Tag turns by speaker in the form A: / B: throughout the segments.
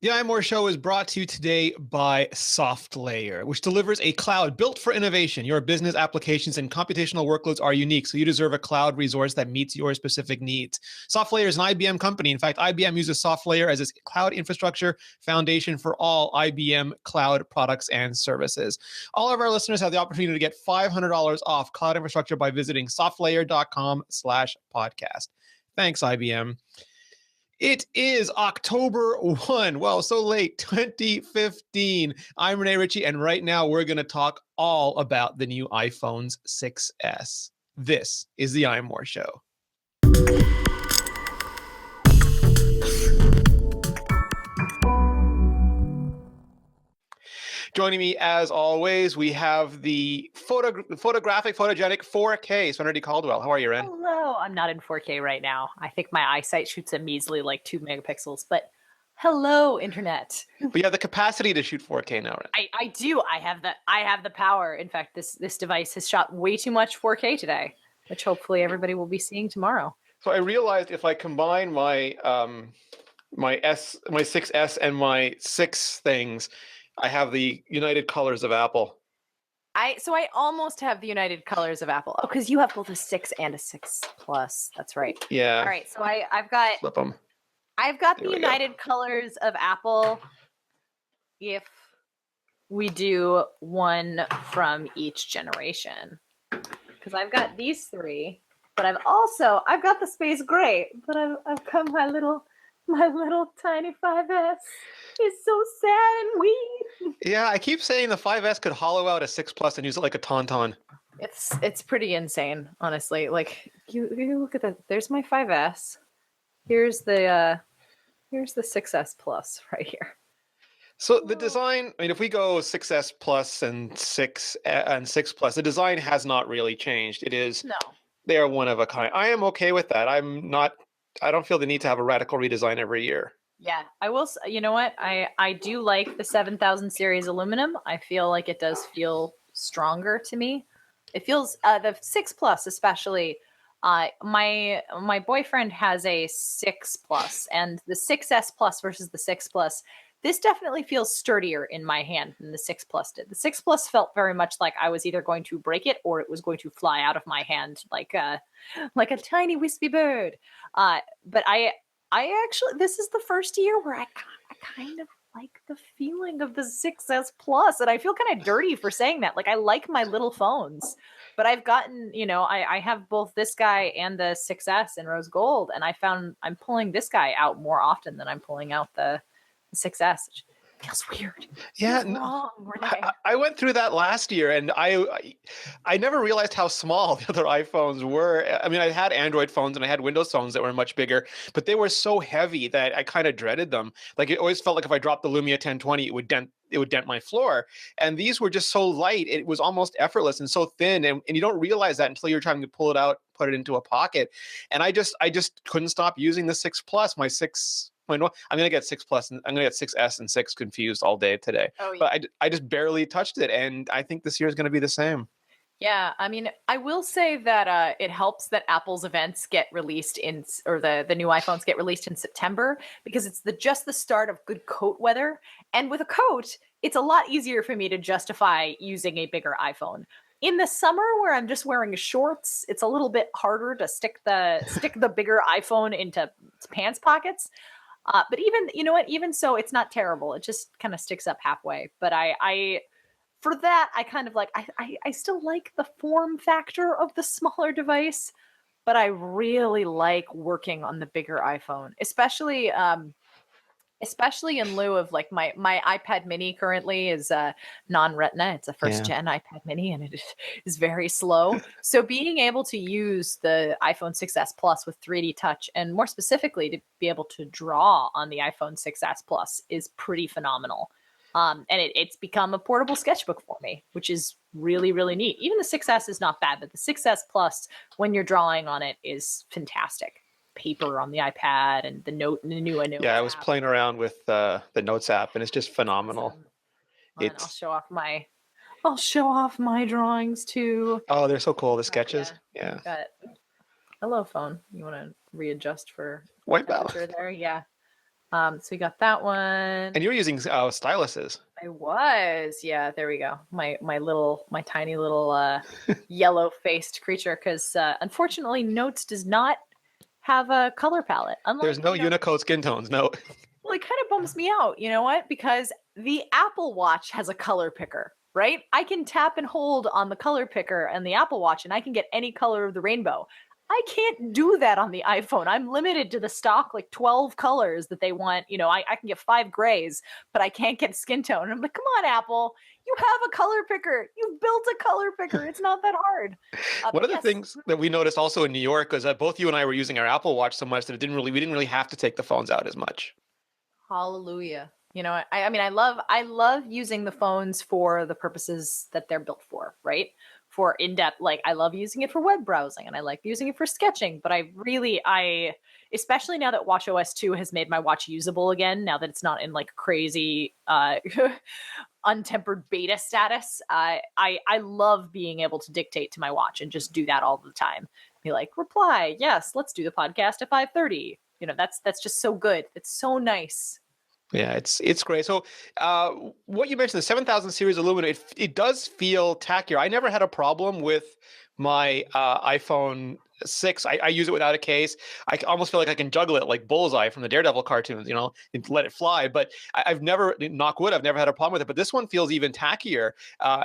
A: The iMore Show is brought to you today by SoftLayer, which delivers a cloud built for innovation. Your business applications and computational workloads are unique, so you deserve a cloud resource that meets your specific needs. SoftLayer is an IBM company. In fact, IBM uses SoftLayer as its cloud infrastructure foundation for all IBM cloud products and services. All of our listeners have the opportunity to get $500 off cloud infrastructure by visiting softlayer.com/podcast. Thanks, IBM. It is October 1. Well, so late, 2015. I'm Rene Ritchie, and right now we're going to talk all about the new iPhones 6S. This is the iMore Show. Joining me, as always, we have the photogenic 4K, Serenity Caldwell. How are you, Ren?
B: Hello. I'm not in 4K right now. I think my eyesight shoots a measly 2 megapixels, but hello, internet.
A: But you have the capacity to shoot 4K now, Ren.
B: I do. I have the power. In fact, this device has shot way too much 4K today, which hopefully everybody will be seeing tomorrow.
A: So I realized if I combine my my 6S and my 6 things, I have the United Colors of Apple.
B: I almost have the United Colors of Apple. Oh, because you have both a 6 and a 6 Plus. That's right.
A: Yeah.
B: All right. So I've got
A: Flip them.
B: I've got the United Colors of Apple. If we do one from each generation, because I've got these three, but I've got the space gray, but I've got my little tiny 5S. It's so sad and weird.
A: Yeah, I keep saying the 5S could hollow out a 6 Plus and use it like a tauntaun.
B: It's pretty insane, honestly. Like you look at that. There's my 5S. Here's the 6S Plus right here.
A: So the design, I mean, if we go 6S Plus and 6 Plus, the design has not really changed. It is They are one of a kind. I am okay with that. I don't feel the need to have a radical redesign every year.
B: Yeah, I will. You know what? I do like the 7000 series aluminum. I feel like it does feel stronger to me. It feels the 6 Plus especially. My boyfriend has a 6 Plus, and the 6S Plus versus the 6 Plus. This definitely feels sturdier in my hand than the 6 Plus did. The 6 Plus felt very much like I was either going to break it or it was going to fly out of my hand like a tiny wispy bird. But I actually, this is the first year where I kind of like the feeling of the 6S Plus, and I feel kind of dirty for saying that. Like, I like my little phones, but I've gotten, I have both this guy and the 6S in rose gold, and I found I'm pulling this guy out more often than I'm pulling out the 6S. Which feels weird.
A: Yeah,
B: feels wrong, Rene.
A: I went through that last year, and I never realized how small the other iPhones were. I mean, I had Android phones and I had Windows phones that were much bigger, but they were so heavy that I kind of dreaded them. Like, it always felt like if I dropped the Lumia 1020, it would dent my floor. And these were just so light; it was almost effortless and so thin. And you don't realize that until you're trying to pull it out, put it into a pocket. And I just couldn't stop using the 6 Plus. I'm going to get 6 Plus, and I'm going to get 6S and 6 confused all day today. Oh, yeah. But I just barely touched it, and I think this year is going to be the same.
B: Yeah, I mean, I will say that it helps that Apple's events get released or the new iPhones get released in September, because it's just the start of good coat weather. And with a coat, it's a lot easier for me to justify using a bigger iPhone. In the summer, where I'm just wearing shorts, it's a little bit harder to stick the bigger iPhone into pants pockets. But even so, it's not terrible. It just kind of sticks up halfway. But for that, I kind of like, I still like the form factor of the smaller device, but I really like working on the bigger iPhone, especially in lieu of like my iPad mini currently is non-Retina. It's a first gen iPad mini, and it is very slow. So being able to use the iPhone 6S Plus with 3D Touch, and more specifically to be able to draw on the iPhone 6S Plus, is pretty phenomenal. And it's become a portable sketchbook for me, which is really, really neat. Even the 6S is not bad, but the 6S Plus, when you're drawing on it, is fantastic. Paper on the iPad and the new Note.
A: Yeah, I was playing around with the Notes app, and it's just phenomenal.
B: I'll show off my drawings too.
A: Oh, they're so cool, the sketches. Yeah.
B: Hello, phone. You want to readjust for
A: white balance
B: there? Yeah. So we got that
A: And
B: one.
A: you're using styluses.
B: I was, yeah. There we go. My tiny little yellow faced creature. Because unfortunately, Notes does not have a color palette.
A: There's
B: Unlike,
A: no Unicode skin tones. No.
B: well, it kind of bums me out. You know what? Because the Apple Watch has a color picker, right? I can tap and hold on the color picker and the Apple Watch, and I can get any color of the rainbow. I can't do that on the iPhone. I'm limited to the stock like 12 colors that they want. I can get 5 grays, but I can't get skin tone. And I'm like, come on, Apple. You have a color picker. You've built a color picker. It's not that hard.
A: One
B: But
A: of the
B: yes,
A: things that we noticed also in New York was that both you and I were using our Apple Watch so much that we didn't really have to take the phones out as much.
B: hallelujah. I mean, I love using the phones for the purposes that they're built for, right? For in-depth, like I love using it for web browsing and I like using it for sketching, but I especially now that watchOS 2 has made my watch usable again, now that it's not in like crazy untempered beta status, I love being able to dictate to my watch and just do that all the time. Be like, reply, yes, let's do the podcast at 5:30. That's just so good. It's so nice.
A: Yeah, it's great. So, what you mentioned, the 7000 series aluminum, it does feel tackier. I never had a problem with my iPhone 6. I use it without a case. Almost feel like I can juggle it like Bullseye from the Daredevil cartoons, and let it fly. But I've never, knock wood, I've never had a problem with it. But this one feels even tackier.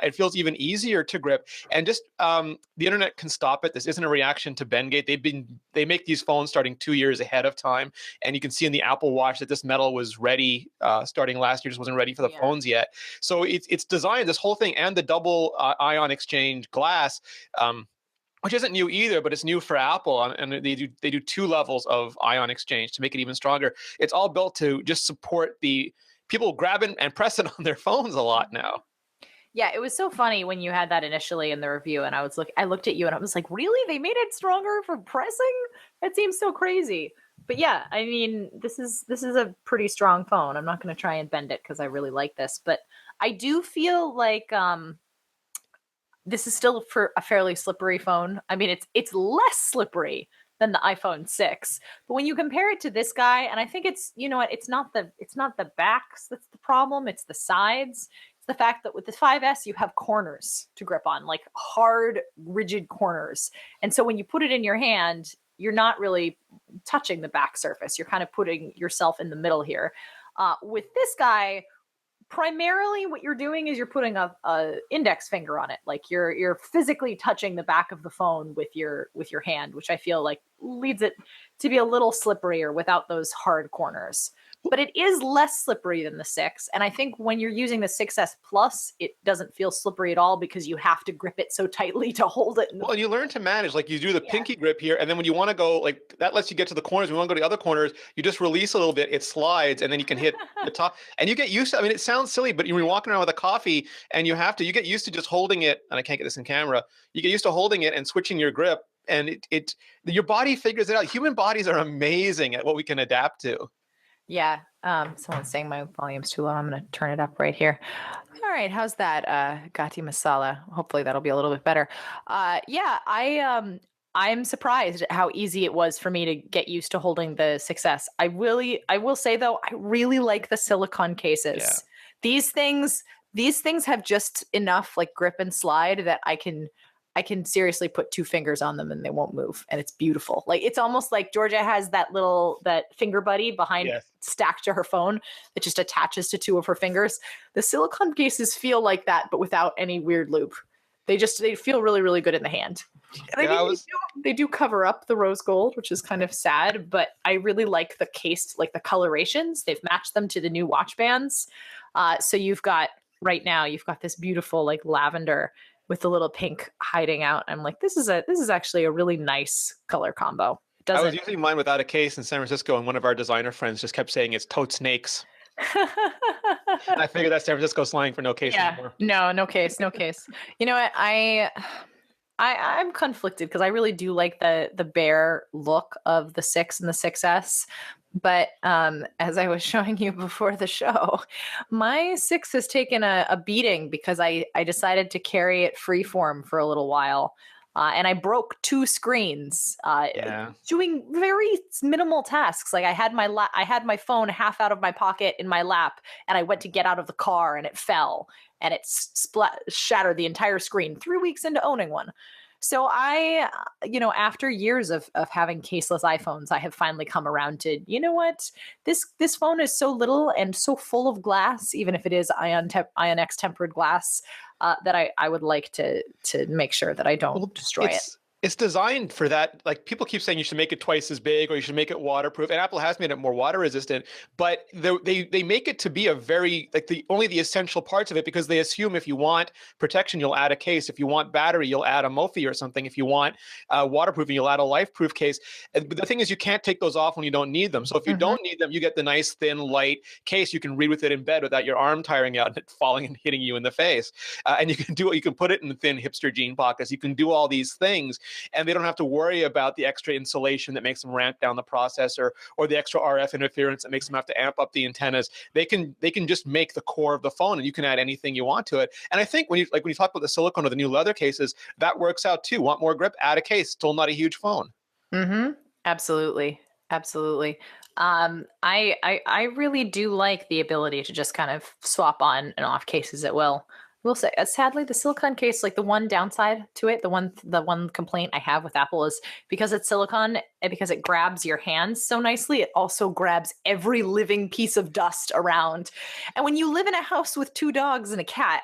A: It feels even easier to grip. And just the internet can stop it. This isn't a reaction to Bengate. They make these phones starting 2 years ahead of time. And you can see in the Apple Watch that this metal was ready starting last year, just wasn't ready for the
B: Yeah.
A: phones yet. So it's designed, this whole thing, and the double ion exchange glass, which isn't new either, but it's new for Apple. And they do 2 levels of ion exchange to make it even stronger. It's all built to just support the people grabbing and pressing on their phones a lot now.
B: Yeah, it was so funny when you had that initially in the review, and I looked at you and I was like, really? They made it stronger for pressing? That seems so crazy. But yeah, I mean, this is a pretty strong phone. I'm not going to try and bend it because I really like this, but I do feel like this is still for a fairly slippery phone. I mean, it's less slippery than the iPhone 6. But when you compare it to this guy, and I think it's, you know what, it's not the backs that's the problem, it's the sides. It's the fact that with the 5S you have corners to grip on, like hard, rigid corners. And so when you put it in your hand, you're not really touching the back surface. You're kind of putting yourself in the middle here. With this guy, primarily what you're doing is you're putting a index finger on it, like you're physically touching the back of the phone with your hand, which I feel like leads it to be a little slipperier without those hard corners. But it is less slippery than the 6, and I think when you're using the 6S Plus, it doesn't feel slippery at all because you have to grip it so tightly to hold it.
A: Well, you learn to manage, like you do the
B: Yeah.
A: pinky grip here, and then when you want to go, like that lets you get to the corners. When you want to go to the other corners, you just release a little bit, it slides, and then you can hit the top. And you get used to, I mean, it sounds silly, but you're walking around with a coffee and you get used to just holding it, and I can't get this in camera. You get used to holding it and switching your grip, and your body figures it out. Human bodies are amazing at what we can adapt to.
B: Yeah. Someone's saying my volume's too low. I'm going to turn it up right here. All right. How's that? Gati masala. Hopefully that'll be a little bit better. Yeah, I'm surprised at how easy it was for me to get used to holding the 6S. I will say though, I really like the silicone cases.
A: Yeah.
B: These things have just enough like grip and slide that I can seriously put 2 fingers on them and they won't move. And it's beautiful. Like it's almost like Georgia has that finger buddy behind
A: Yes.
B: stacked to her phone that just attaches to 2 of her fingers. The silicone cases feel like that, but without any weird loop. They feel really, really good in the hand. And I mean, they do cover up the rose gold, which is kind of sad, but I really like the case, like the colorations. They've matched them to the new watch bands. So right now you've got this beautiful like lavender with the little pink hiding out. I'm like, this is actually a really nice color combo.
A: I was using mine without a case in San Francisco, and one of our designer friends just kept saying it's tote snakes. And I figured that's San Francisco slang for no case anymore.
B: No case. You know what? I'm conflicted because I really do like the bare look of the 6 and the 6S. But as I was showing you before the show, my 6 has taken a beating because I decided to carry it freeform for a little while. and I broke two screens
A: Yeah.
B: doing very minimal tasks. Like I had I had my phone half out of my pocket in my lap, and I went to get out of the car, and it fell, and it shattered the entire screen 3 weeks into owning one. So after years of having caseless iPhones, I have finally come around to, you know what, this phone is so little and so full of glass, even if it is IonX tempered glass, that I would like to make sure that I don't
A: Well,
B: destroy it.
A: it's designed for that. Like people keep saying you should make it twice as big or you should make it waterproof, and Apple has made it more water resistant. But they make it to be a very like the only the essential parts of it because they assume if you want protection, you'll add a case. If you want battery, you'll add a Mophie or something. If you want waterproofing, you'll add a LifeProof case. But the thing is, you can't take those off when you don't need them. So if you
B: Mhm.
A: don't need them, you get the nice thin light case. You can read with it in bed without your arm tiring out and it falling and hitting you in the face. And you can do it. You can put it in the thin hipster jean pockets. You can do all these things and they don't have to worry about the extra insulation that makes them ramp down the processor or the extra RF interference that makes them have to amp up the antennas. They can just make the core of the phone, and you can add anything you want to it. And I think when you talk about the silicone or the new leather cases, that works out too. Want more grip? Add a case. Still not a huge phone.
B: Mhm. Absolutely. Absolutely. I really do like the ability to just kind of swap on and off cases at will. Will say, sadly, the silicone case, like the one downside to it, the one complaint I have with Apple is because it's silicone and because it grabs your hands so nicely, it also grabs every living piece of dust around. And when you live in a house with two dogs and a cat,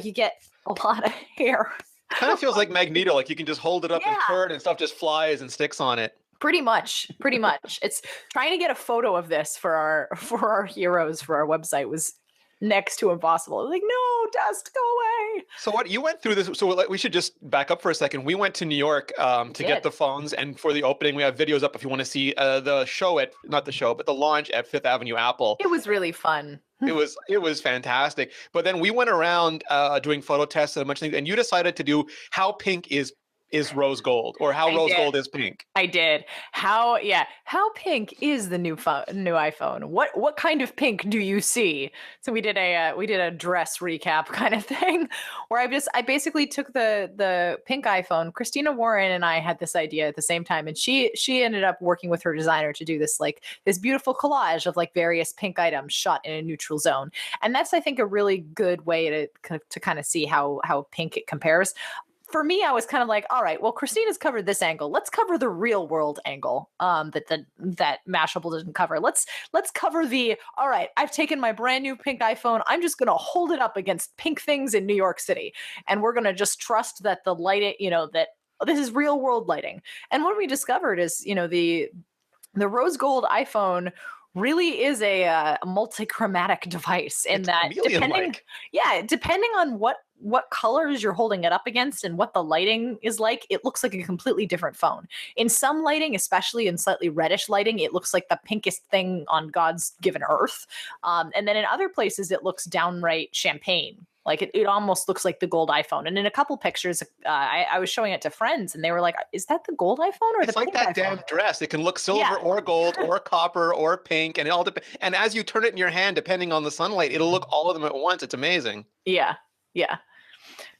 B: you get a lot of hair.
A: Kind of feels like Magneto, like you can just hold it up and
B: Yeah.
A: turn and stuff just flies and sticks on it.
B: Pretty much, pretty much. It's trying to get a photo of this for our heroes for our website was next to impossible. Like, no, dust, go away.
A: So what you went through this? So we should just back up for a second. We went to New York to get
B: Did.
A: the phones, and for the opening, we have videos up if you want to see the show at not the show, but the launch at Fifth Avenue Apple.
B: It was really fun.
A: It was fantastic. But then we went around doing photo tests and a bunch of things, and you decided to do how pink is rose gold, or how
B: I
A: rose
B: did.
A: gold is pink.
B: I did. How pink is the new iPhone? What kind of pink do you see? So we did a dress recap kind of thing where I basically took the pink iPhone. Christina Warren and I had this idea at the same time, and she ended up working with her designer to do this beautiful collage of like various pink items shot in a neutral zone. And that's I think a really good way to kind of see how pink it compares. For me, I was kind of like, all right, well, Christina's covered this angle. Let's cover the real world angle that Mashable didn't cover. Let's cover the all right. I've taken my brand new pink iPhone. I'm just gonna hold it up against pink things in New York City, and we're gonna just trust that the lighting, that this is real world lighting. And what we discovered is, the rose gold iPhone really is a multi-chromatic device in
A: It's
B: that
A: chameleon like.
B: depending on what colors you're holding it up against and what the lighting is like, it looks like a completely different phone. In some lighting, especially in slightly reddish lighting, it looks like the pinkest thing on God's given earth. And then in other places, it looks downright champagne. Like it almost looks like the gold iPhone. And in a couple pictures, I was showing it to friends, and they were like, "Is that the gold iPhone or the
A: It's like
B: pink
A: that
B: iPhone?"
A: damn dress. It can look silver
B: Yeah,
A: or gold or copper or pink, and it all depends. And as you turn it in your hand, depending on the sunlight, it'll look all of them at once. It's amazing.
B: yeah, yeah.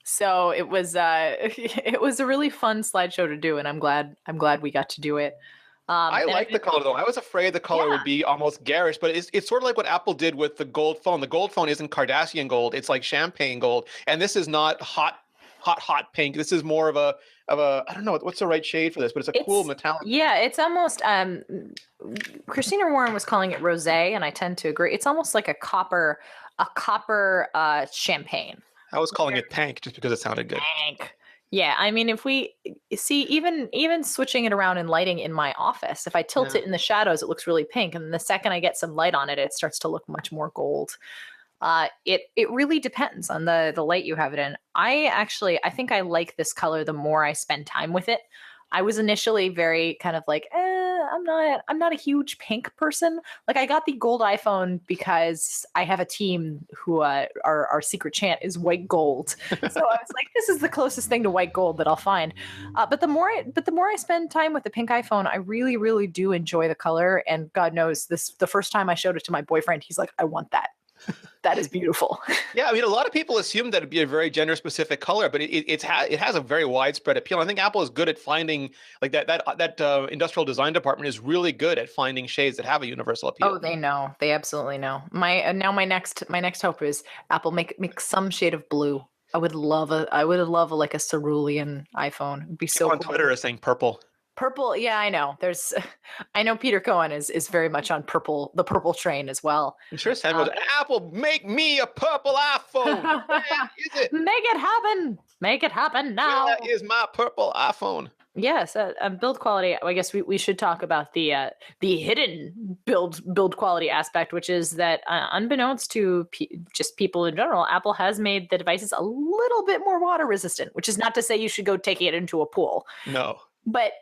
B: So it was it was a really fun slideshow to do, and I'm glad we got to do it.
A: I
B: And I
A: like the
B: mean,
A: color though. I was afraid the color
B: yeah,
A: would be almost garish, but it's sort of like what Apple did with the gold phone. The gold phone isn't Kardashian gold; it's like champagne gold, and this is not hot pink. This is more of a I don't know what's the right shade for this, but it's a cool metallic.
B: it's almost Christina Warren was calling it rosé, and I tend to agree. It's almost like a copper champagne.
A: I was calling it pank just because it sounded good.
B: Dank. Yeah, I mean, if we see even switching it around in lighting in my office, if I tilt
A: Yeah.
B: it in the shadows, it looks really pink, and the second I get some light on it, it starts to look much more gold. It really depends on the light you have it in. I think I like this color the more I spend time with it. I was initially very kind of like, I'm not a huge pink person. Like I got the gold iPhone because I have a team who our secret chant is white gold. So I was like, this is the closest thing to white gold that I'll find. But the more I spend time with the pink iPhone, I really, really do enjoy the color. And God knows the first time I showed it to my boyfriend, he's like, I want that. That is beautiful.
A: Yeah, I mean, a lot of people assume that it'd be a very gender-specific color, but it has a very widespread appeal. I think Apple is good at finding like that industrial design department is really good at finding shades that have a universal
B: Oh,
A: appeal.
B: they know. They absolutely know. My next hope is Apple make some shade of blue. I would love like a cerulean iPhone. It'd be so
A: People on
B: cool.
A: Twitter are saying purple.
B: Purple, yeah, I know. I know Peter Cohen is very much on the purple train as well.
A: I'm sure Sam goes,
B: Um,
A: Apple, make me a purple iPhone. Where is it?
B: Make it happen. Make it happen
A: Where
B: now.
A: is my purple iPhone?
B: Yes, build quality. I guess we should talk about the hidden build quality aspect, which is that unbeknownst to just people in general, Apple has made the devices a little bit more water resistant. Which is not to say you should go take it into a pool,
A: No.
B: but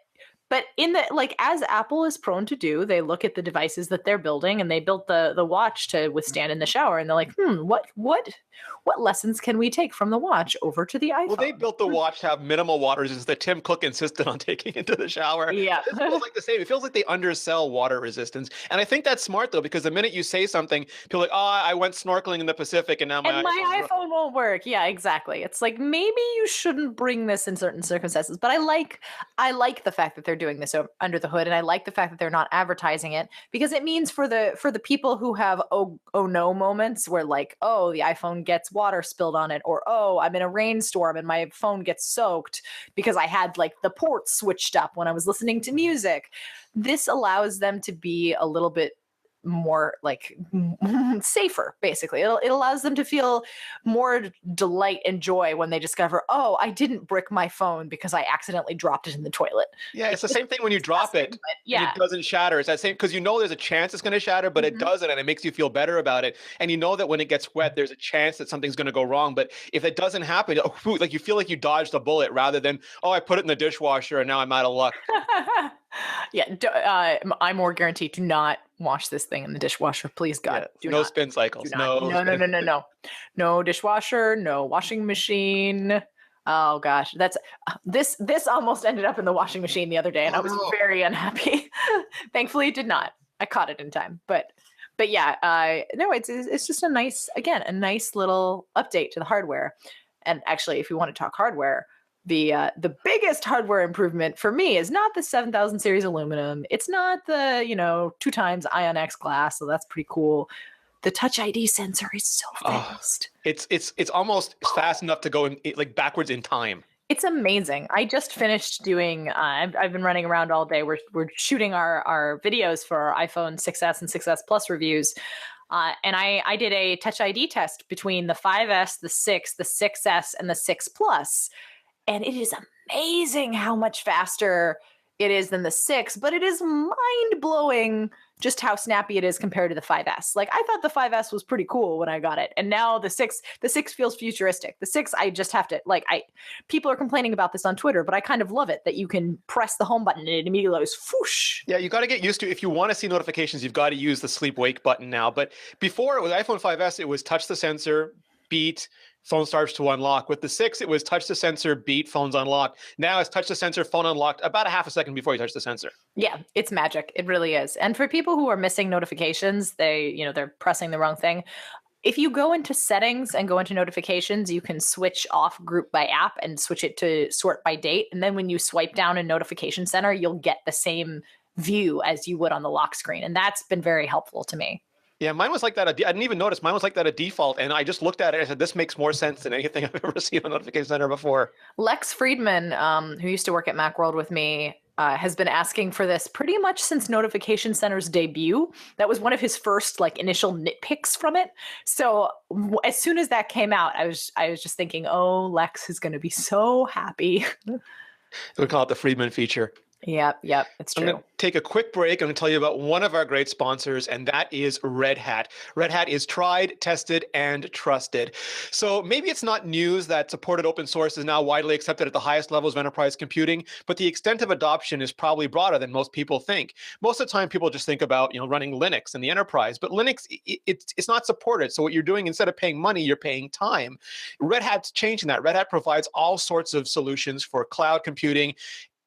B: in the like as Apple is prone to do, they look at the devices that they're building, and they built the watch to withstand in the shower, and they're like, what lessons can we take from the watch over to the
A: Well, they
B: iPhone?
A: built the watch to have minimal water resistance that Tim Cook insisted on taking into the shower.
B: Yeah.
A: This feels like the same. It feels like they undersell water resistance. And I think that's smart, though, because the minute you say something, people are like, oh, I went snorkeling in the Pacific and now my
B: And my
A: iPhone's
B: iPhone won't work. Yeah, exactly. It's like maybe you shouldn't bring this in certain circumstances. But I like the fact that they're doing this under the hood, and I like the fact that they're not advertising it, because it means for the people who have oh no moments where like, oh, the iPhone gets water spilled on it, or oh, I'm in a rainstorm and my phone gets soaked because I had like the ports switched up when I was listening to music. This allows them to be a little bit more like safer. Basically, it allows them to feel more delight and joy when they discover, oh, I didn't brick my phone because I accidentally dropped it in the toilet.
A: Yeah, it's the same thing when you drop
B: Disgusting,
A: it
B: but
A: and
B: yeah.
A: it doesn't shatter. It's that same because you know there's a chance it's going to shatter, but it
B: Mhm.
A: doesn't, and it makes you feel better about it. And you know that when it gets wet, there's a chance that something's going to go wrong. But if it doesn't happen, oh, whew, like you feel like you dodged a bullet rather than, oh, I put it in the dishwasher and now I'm out of luck.
B: Yeah, iMore guarantee, do not wash this thing in the dishwasher, please God,
A: Yeah,
B: do
A: no
B: not.
A: spin
B: Do
A: cycles.
B: not.
A: No
B: No, no,
A: spin.
B: no, no, no. No dishwasher, no washing machine. Oh gosh, that's this almost ended up in the washing machine the other day, and
A: Oh
B: I was
A: no.
B: very unhappy. Thankfully, it did not. I caught it in time, but yeah, no, it's just a nice little update to the hardware. And actually, if you want to talk hardware, the biggest hardware improvement for me is not the 7000 series aluminum. It's not the 2 times Ion X glass, so that's pretty cool. The Touch ID sensor is so
A: Oh,
B: fast.
A: it's almost fast enough to go in like backwards in time.
B: It's amazing. I just finished doing. I've been running around all day. We're shooting our videos for our iPhone 6s and 6s Plus reviews, and I did a Touch ID test between the 5s, the 6, the 6s, and the 6 Plus, and it is amazing how much faster it is than the 6, but it is mind blowing just how snappy it is compared to the 5S. Like I thought the 5S was pretty cool when I got it, and now the 6 feels futuristic. The 6, I just have to like I people are complaining about this on Twitter, but I kind of love it that you can press the home button and it immediately goes whoosh.
A: Yeah, you got to get used to if you want to see notifications, you've got to use the sleep wake button now. But before with iPhone 5S, it was touch the sensor, beat, phone starts to unlock. With the 6, it was touch the sensor, beat, phone's unlocked. Now it's touch the sensor, phone unlocked about a half a second before you touch the sensor.
B: Yeah, it's magic. It really is. And for people who are missing notifications, they're pressing the wrong thing. If you go into settings and go into notifications, you can switch off group by app and switch it to sort by date. And then when you swipe down in notification center, you'll get the same view as you would on the lock screen. And that's been very helpful to me.
A: Yeah, mine was like that. I didn't even notice. Mine was like that at default. And I just looked at it and I said, this makes more sense than anything I've ever seen on Notification Center before.
B: Lex Friedman, who used to work at Macworld with me, has been asking for this pretty much since Notification Center's debut. That was one of his first like initial nitpicks from it. So as soon as that came out, I was just thinking, oh, Lex is going to be so happy.
A: We call it the Friedman feature.
B: Yep, it's
A: I'm
B: true.
A: going to take a quick break. I'm going to tell you about one of our great sponsors, and that is Red Hat. Red Hat is tried, tested, and trusted. So maybe it's not news that supported open source is now widely accepted at the highest levels of enterprise computing, but the extent of adoption is probably broader than most people think. Most of the time, people just think about running Linux in the enterprise, but Linux it's not supported. So what you're doing, instead of paying money, you're paying time. Red Hat's changing that. Red Hat provides all sorts of solutions for cloud computing,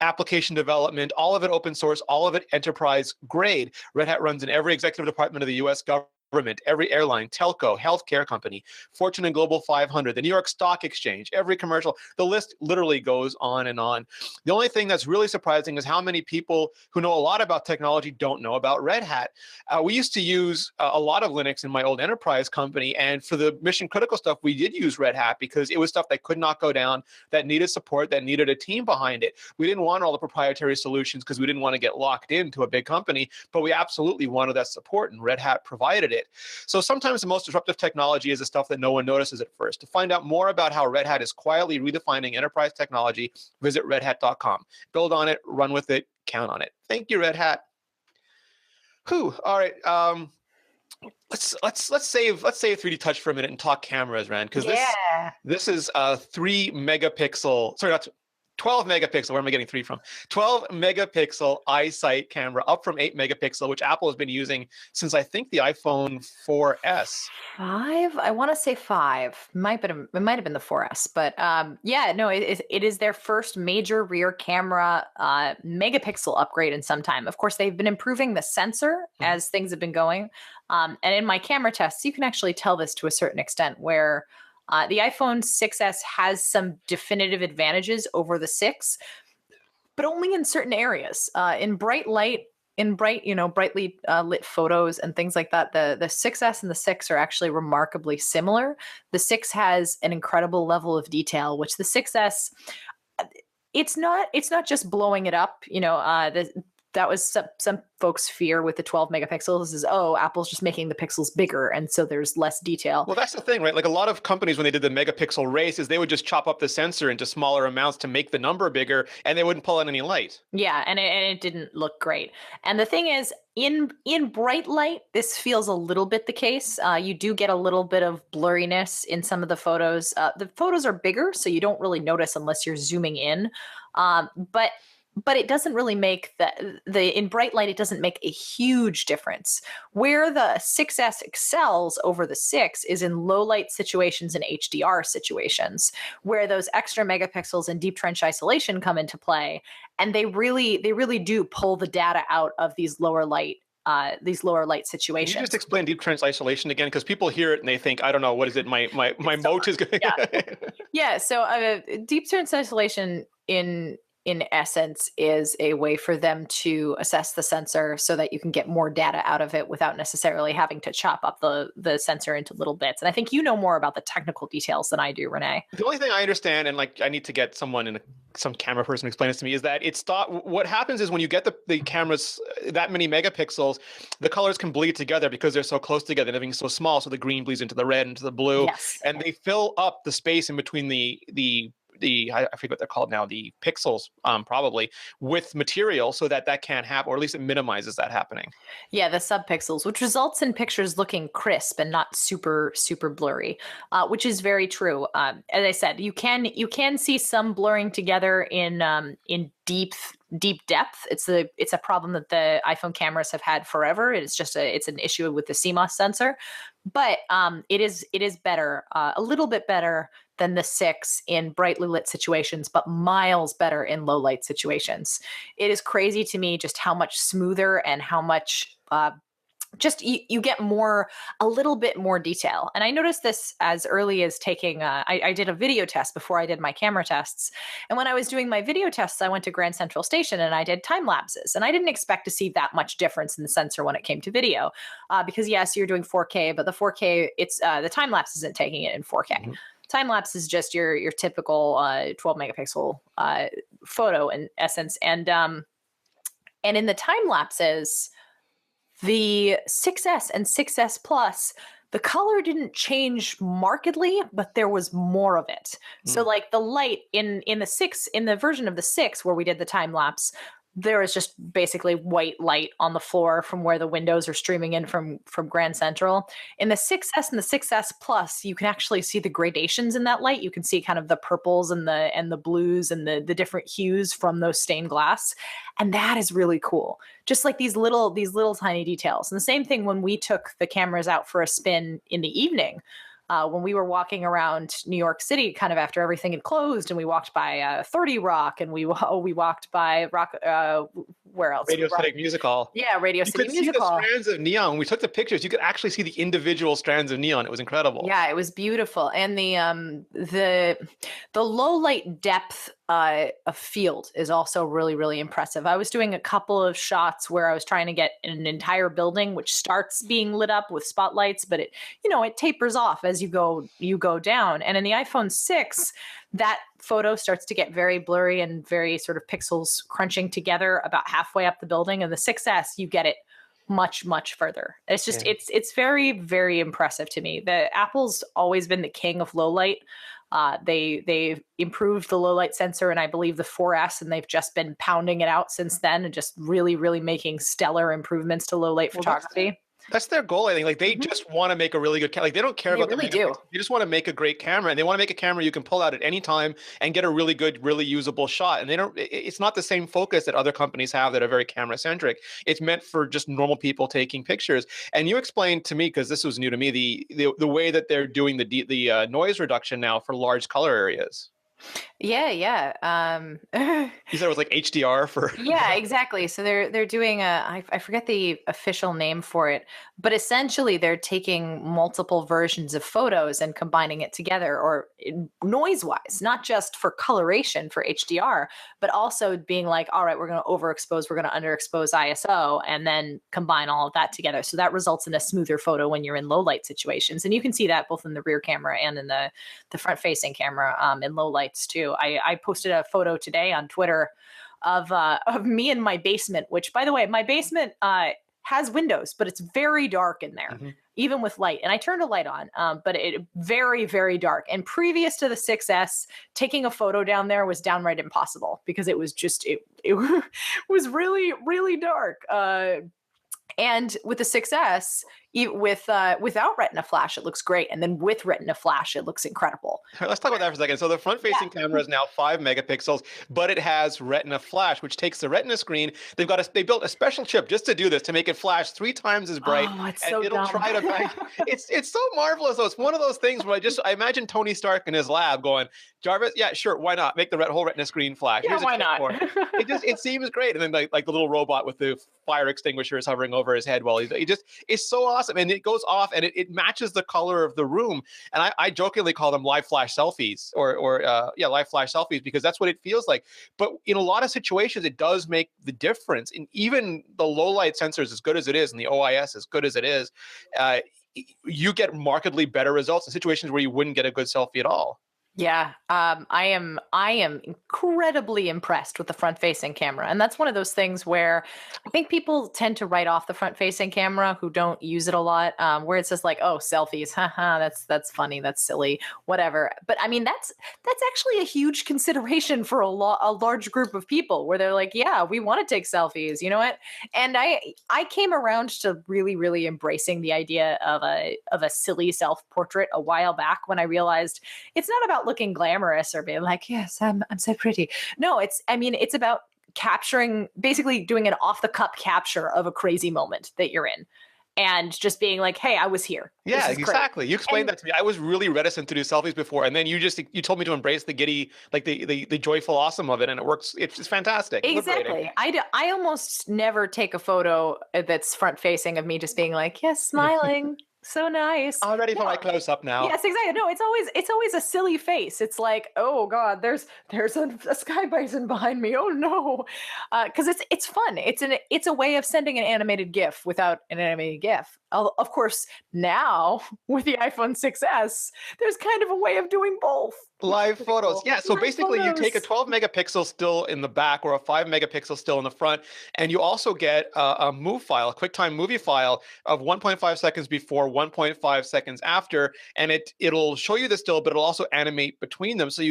A: application development, all of it open source, all of it enterprise grade. Red Hat runs in every executive department of the US government. government, every airline, telco, healthcare company, Fortune and Global 500, the New York Stock Exchange, every commercial. The list literally goes on and on. The only thing that's really surprising is how many people who know a lot about technology don't know about Red Hat. We used to use a lot of Linux in my old enterprise company, and for the mission critical stuff, we did use Red Hat because it was stuff that could not go down, that needed support, that needed a team behind it. We didn't want all the proprietary solutions because we didn't want to get locked into a big company, but we absolutely wanted that support, and Red Hat provided it. So sometimes the most disruptive technology is the stuff that no one notices at first. To find out more about how Red Hat is quietly redefining enterprise technology, visit redhat.com. Build on it, run with it, count on it. Thank you, Red Hat. Whew. All right. Let's save 3D Touch for a minute and talk cameras, Rand, because this is a 3 megapixel. Sorry, not 12 megapixel. Where am I getting 3 from? 12 megapixel iSight camera, up from 8 megapixel, which Apple has been using since I think the iPhone 4S.
B: 5? I want to say 5. It might have been the 4S, but it is their first major rear camera megapixel upgrade in some time. Of course, they've been improving the sensor as things have been going. And in my camera tests, you can actually tell this to a certain extent, where the iPhone 6S has some definitive advantages over the 6, but only in certain areas. In bright light, brightly lit photos and things like that, the 6S and the 6 are actually remarkably similar. The 6 has an incredible level of detail, which the 6S, it's not just blowing it up. That was some folks' fear with the 12 megapixels is, Apple's just making the pixels bigger, and so there's less detail.
A: Well, that's the thing, right? Like a lot of companies, when they did the megapixel race, is they would just chop up the sensor into smaller amounts to make the number bigger, and they wouldn't pull out any light.
B: Yeah, and it didn't look great. And the thing is, in bright light, this feels a little bit the case. You do get a little bit of blurriness in some of the photos. The photos are bigger, so you don't really notice unless you're zooming in. But it doesn't really make in bright light, it doesn't make a huge difference. Where the 6S excels over the 6 is in low light situations and HDR situations, where those extra megapixels and deep trench isolation come into play. And they really do pull the data out of these lower light situations.
A: Can you just explain deep trench isolation again? Because people hear it and they think, I don't know, what is it? My moat is going.
B: Yeah. So deep trench isolation in essence is a way for them to assess the sensor so that you can get more data out of it without necessarily having to chop up the sensor into little bits. And I think you know more about the technical details than I do, Rene.
A: The only thing I understand, and I need to get some camera person to explain this to me, is that what happens is when you get the cameras that many megapixels, the colors can bleed together because they're so close together, they're being so small. So the green bleeds into the red, into the blue, and they fill up the space in between the I forget what they're called now, the pixels, probably, with material so that can't happen, or at least it minimizes that happening.
B: Yeah, the subpixels, which results in pictures looking crisp and not super, super blurry, which is very true. As I said, you can see some blurring together in deep depth. It's a problem that the iPhone cameras have had forever. It's an issue with the CMOS sensor, but it is better, a little bit better than the 6 in brightly lit situations, but miles better in low light situations. It is crazy to me just how much smoother and how much you get a little bit more detail. And I noticed this as early as I did a video test before I did my camera tests. And when I was doing my video tests, I went to Grand Central Station and I did time lapses. And I didn't expect to see that much difference in the sensor when it came to video. Because yes, you're doing 4K, but the 4K, the time lapse isn't taking it in 4K. Mm-hmm. Time lapse is just your typical 12 megapixel photo in essence. And in the time lapses, the 6S and 6S Plus, the color didn't change markedly, but there was more of it. So like the light in the version of the 6 where we did the time lapse, there is just basically white light on the floor from where the windows are streaming in from Grand Central. In the 6S and the 6S Plus, you can actually see the gradations in that light. You can see kind of the purples and the blues and the different hues from those stained glass. And that is really cool. Just like these little tiny details. And the same thing when we took the cameras out for a spin in the evening. When we were walking around New York City, kind of after everything had closed, and we walked by 30 Rock, and we walked by where else?
A: Radio City Music Hall.
B: Yeah, Radio
A: You
B: City
A: could see
B: Music
A: the
B: Hall.
A: strands of neon. When we took the pictures, you could actually see the individual strands of neon. It was incredible.
B: Yeah, it was beautiful, and the low light depth of field is also really really impressive. I was doing a couple of shots where I was trying to get an entire building which starts being lit up with spotlights, but it tapers off as you go down. And in the iPhone 6, that photo starts to get very blurry and very sort of pixels crunching together about halfway up the building. And the 6S, you get it much much further. It's just
A: Yeah.
B: it's very very impressive to me. The Apple's always been the king of low light. They improved the low light sensor, and I believe the 4S, and they've just been pounding it out since then, and just really really making stellar improvements to low light
A: Well,
B: photography.
A: that's their goal, I think. Like they
B: Mhm.
A: just want to make a really good camera. Like they don't care
B: They
A: about the
B: really do.
A: megapixels. They just want to make a great camera, and they want to make a camera you can pull out at any time and get a really good, really usable shot. And they don't. It's not the same focus that other companies have that are very camera centric. It's meant for just normal people taking pictures. And you explained to me, because this was new to me, the way that they're doing the noise reduction now for large color areas.
B: Yeah, yeah.
A: You said it was like HDR for.
B: Yeah, exactly. So they're doing I forget the official name for it, but essentially they're taking multiple versions of photos and combining it together, or noise wise, not just for coloration for HDR, but also being like, all right, we're going to overexpose, we're going to underexpose ISO, and then combine all of that together. So that results in a smoother photo when you're in low light situations, and you can see that both in the rear camera and in the front facing camera in low lights too. I posted a photo today on Twitter of me in my basement, which, by the way, my basement has windows, but it's very dark in there,
A: Mhm.
B: even with light. And I turned a light on, but it very, very dark. And previous to the 6S, taking a photo down there was downright impossible because it was just it was really, really dark. And with the 6S, without Retina flash, it looks great, and then with Retina flash, it looks incredible.
A: Let's talk about that for a second. So the front-facing camera is now 5 megapixels, but it has Retina flash, which takes the Retina screen. They built a special chip just to do this, to make it flash 3 times as bright,
B: Oh, it's
A: and
B: so
A: it'll
B: dumb.
A: try to. It's so marvelous. Though it's one of those things where I imagine Tony Stark in his lab going, Jarvis, yeah, sure, why not make the whole Retina screen flash?
B: Yeah,
A: Here's a
B: why
A: chip
B: not?
A: for it. It seems great, and then like the little robot with the fire extinguisher is hovering over his head while it's so awesome, and it goes off and it matches the color of the room. And I jokingly call them live flash selfies, or live flash selfies, because that's what it feels like. But in a lot of situations, it does make the difference. And even the low light sensors, as good as it is, and the OIS as good as it is, uh, you get markedly better results in situations where you wouldn't get a good selfie at all.
B: Yeah, I am incredibly impressed with the front-facing camera, and that's one of those things where I think people tend to write off the front-facing camera who don't use it a lot. Where it's just like, oh, selfies, haha, that's funny, that's silly, whatever. But I mean, that's actually a huge consideration for a large group of people, where they're like, yeah, we want to take selfies, you know what? And I came around to really really embracing the idea of a silly self-portrait a while back, when I realized it's not about looking glamorous or being like, yes, I'm so pretty. No, it's about capturing, basically doing an off the cup capture of a crazy moment that you're in, and just being like, hey, I was here. This
A: Yeah,
B: is great.
A: exactly. You explained
B: And
A: that to me. I was really reticent to do selfies before, and then you told me to embrace the giddy, like the joyful awesome of it, and it works. It's fantastic, liberating.
B: exactly. I almost never take a photo that's front facing of me just being like, yes, smiling. So nice.
A: I'm ready for my
B: No,
A: close up now.
B: yes, exactly. No, it's always a silly face. It's like, oh God, there's a sky bison behind me. Oh no, because it's fun. It's a way of sending an animated GIF without an animated GIF. Of course, now with the iPhone 6S, there's kind of a way of doing both. Which is
A: Live
B: pretty
A: photos.
B: cool.
A: Yeah. So
B: Live
A: basically, you take a
B: photos.
A: 12 megapixel still in the back or a 5 megapixel still in the front, and you also get a move file, a QuickTime movie file of 1.5 seconds before, 1.5 seconds after, and it'll show you the still, but it'll also animate between them. So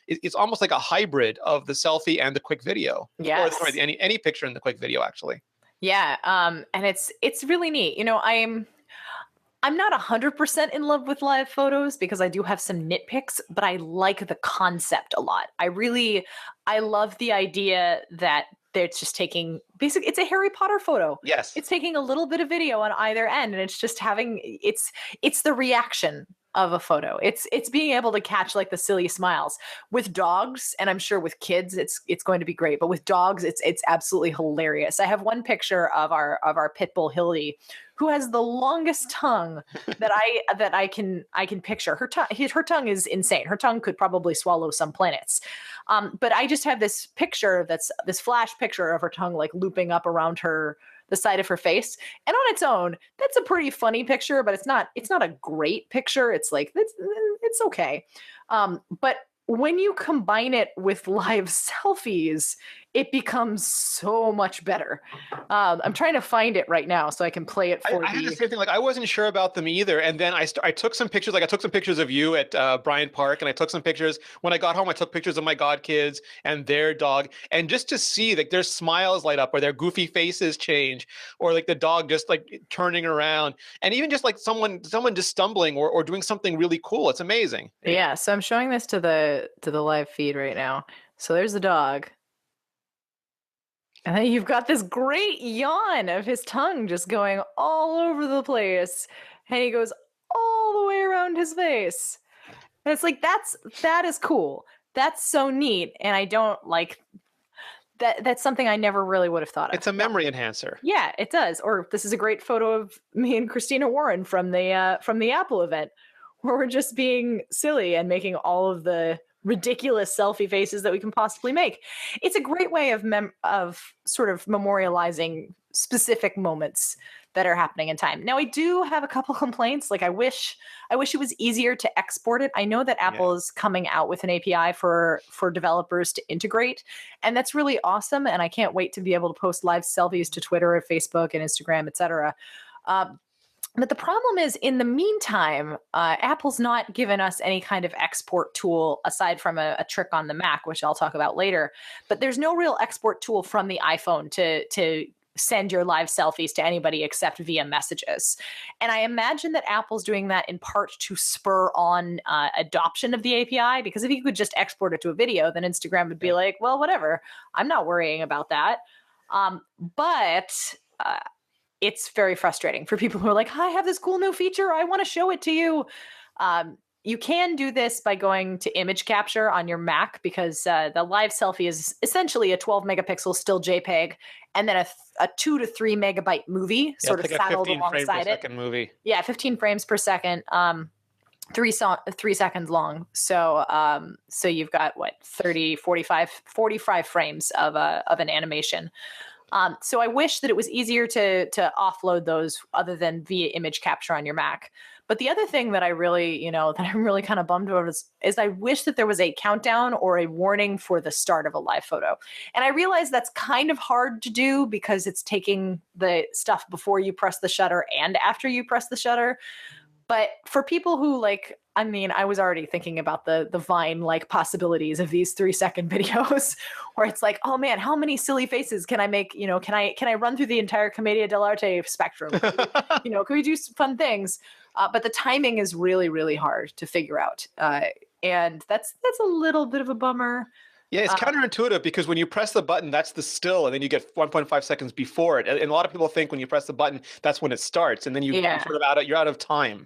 A: it's almost like a hybrid of the selfie and the quick video, or
B: Yes.
A: sorry, any picture in the quick video actually.
B: Yeah. And it's really neat. I'm not 100% in love with live photos because I do have some nitpicks, but I like the concept a lot. I love the idea that it's just taking basically, it's a Harry Potter photo.
A: Yes.
B: It's taking a little bit of video on either end, and it's just it's the reaction of a photo. It's being able to catch like the silly smiles with dogs, and I'm sure with kids it's going to be great. But with dogs, it's absolutely hilarious. I have one picture of our pit bull Hildy, who has the longest tongue that I can picture. Her tongue is insane. Her tongue could probably swallow some planets. But I just have this picture that's this flash picture of her tongue like looping up around her the side of her face. And on its own, that's a pretty funny picture, but it's not a great picture. It's like it's okay. But when you combine it with live selfies, it becomes so much better. I'm trying to find it right now so I can play it for
A: I had the
B: the.
A: same thing. Like I wasn't sure about them either, and then I took some pictures. Like I took some pictures of you at Bryant Park, and I took some pictures when I got home. I took pictures of my godkids and their dog, and just to see like their smiles light up, or their goofy faces change, or like the dog just like turning around, and even just like someone just stumbling or doing something really cool. It's amazing.
B: Yeah, so I'm showing this to the live feed right now. So there's the dog. And then you've got this great yawn of his tongue just going all over the place. And he goes all the way around his face. And it's like that is cool. That's so neat. And I don't like that's something I never really would have thought of.
A: It's a memory enhancer.
B: Yeah, it does. Or this is a great photo of me and Christina Warren from the Apple event, where we're just being silly and making all of the ridiculous selfie faces that we can possibly make. It's a great way of sort of memorializing specific moments that are happening in time. Now, I do have a couple complaints. Like I wish it was easier to export it. I know that Apple is coming out with an API for developers to integrate, and that's really awesome. And I can't wait to be able to post live selfies to Twitter and Facebook and Instagram, etc. But the problem is, in the meantime, Apple's not given us any kind of export tool aside from a trick on the Mac, which I'll talk about later. But there's no real export tool from the iPhone to send your live selfies to anybody except via messages. And I imagine that Apple's doing that in part to spur on adoption of the API, because if you could just export it to a video, then Instagram would be like, well, whatever, I'm not worrying about that. But it's very frustrating for people who are like, I have this cool new feature, I want to show it to you. You can do this by going to image capture on your Mac, because the live selfie is essentially a 12 megapixel still JPEG, and then a 2 to 3 megabyte movie sort of
A: like
B: saddled
A: a 15 frame per
B: alongside it.
A: second movie.
B: Yeah, 15 frames per second, 3 seconds long. So you've got what, 30, 45 frames of an animation. So I wish that it was easier to offload those other than via image capture on your Mac. But the other thing that I really, that I'm really kind of bummed over is I wish that there was a countdown or a warning for the start of a live photo. And I realize that's kind of hard to do because it's taking the stuff before you press the shutter and after you press the shutter. But for people who I was already thinking about the Vine-like possibilities of these 3-second videos where it's like, oh man, how many silly faces can I make? Can I run through the entire Commedia dell'arte spectrum? Can we do some fun things? But the timing is really, really hard to figure out. And that's a little bit of a bummer.
A: Yeah, it's counterintuitive because when you press the button, that's the still, and then you get 1.5 seconds before it. And a lot of people think when you press the button, that's when it starts, and then you're sort of you're out of time.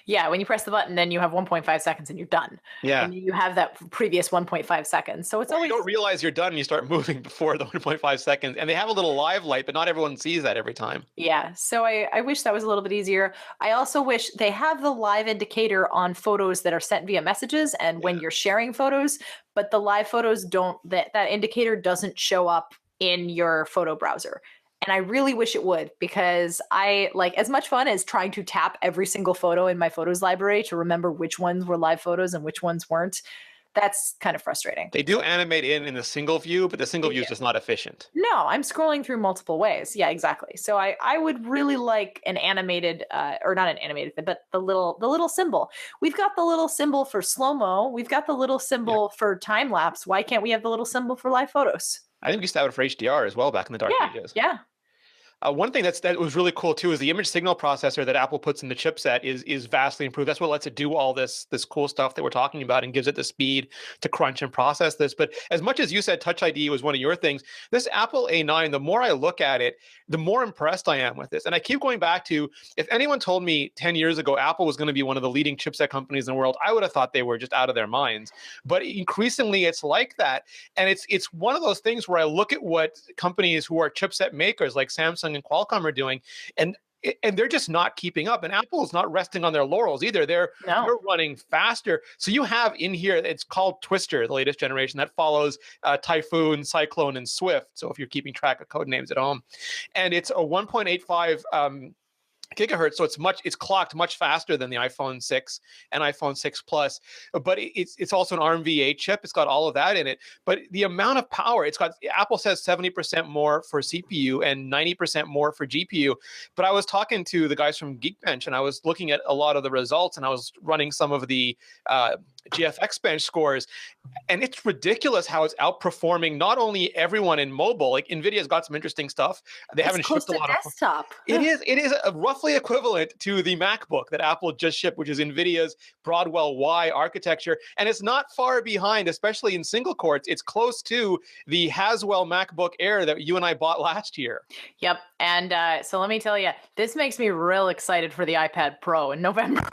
B: Yeah, when you press the button, then you have 1.5 seconds and you're done.
A: Yeah.
B: And you have that previous 1.5 seconds. So it's always...
A: You don't realize you're done and you start moving before the 1.5 seconds. And they have a little live light, but not everyone sees that every time.
B: Yeah, so I wish that was a little bit easier. I also wish they have the live indicator on photos that are sent via messages and when you're sharing photos, but the live photos don't, that indicator doesn't show up in your photo browser. And I really wish it would, because I like, as much fun as trying to tap every single photo in my photos library to remember which ones were live photos and which ones weren't. That's kind of frustrating.
A: They do animate in the single view, but the single view is just not efficient.
B: No, I'm scrolling through multiple ways. Yeah, exactly. So I would really like an animated, or not an animated, but the little symbol. We've got the little symbol for slow-mo. We've got the little symbol for time lapse. Why can't we have the little symbol for live photos?
A: I think we used to have it for HDR as well back in the dark ages.
B: Yeah.
A: One thing that was really cool too is the image signal processor that Apple puts in the chipset is vastly improved. That's what lets it do all this cool stuff that we're talking about and gives it the speed to crunch and process this. But as much as you said Touch ID was one of your things, this Apple A9, the more I look at it, the more impressed I am with this. And I keep going back to, if anyone told me 10 years ago Apple was going to be one of the leading chipset companies in the world, I would have thought they were just out of their minds. But increasingly it's like that. And it's one of those things where I look at what companies who are chipset makers like Samsung and Qualcomm are doing, and they're just not keeping up. And Apple is not resting on their laurels either.
B: No.
A: They're running faster. So you have in here, it's called Twister, the latest generation that follows Typhoon, Cyclone, and Swift. So if you're keeping track of code names at home, and it's a 1.85 gigahertz, so it's clocked much faster than the iPhone 6 and iPhone 6 Plus, but it's also an ARM-V8 chip. It's got all of that in it, but the amount of power it's got, Apple says 70% more for CPU and 90% more for GPU. But I was talking to the guys from Geekbench and I was looking at a lot of the results and I was running some of the GFX bench scores, and it's ridiculous how it's outperforming not only everyone in mobile. Like Nvidia's got some interesting stuff. They
B: It's
A: haven't
B: close
A: shipped a
B: to
A: lot of.
B: desktop.
A: It is roughly equivalent to the MacBook that Apple just shipped, which is Nvidia's Broadwell Y architecture, and it's not far behind, especially in single core. It's close to the Haswell MacBook Air that you and I bought last year.
B: Yep. And so let me tell you, this makes me real excited for the iPad Pro in November.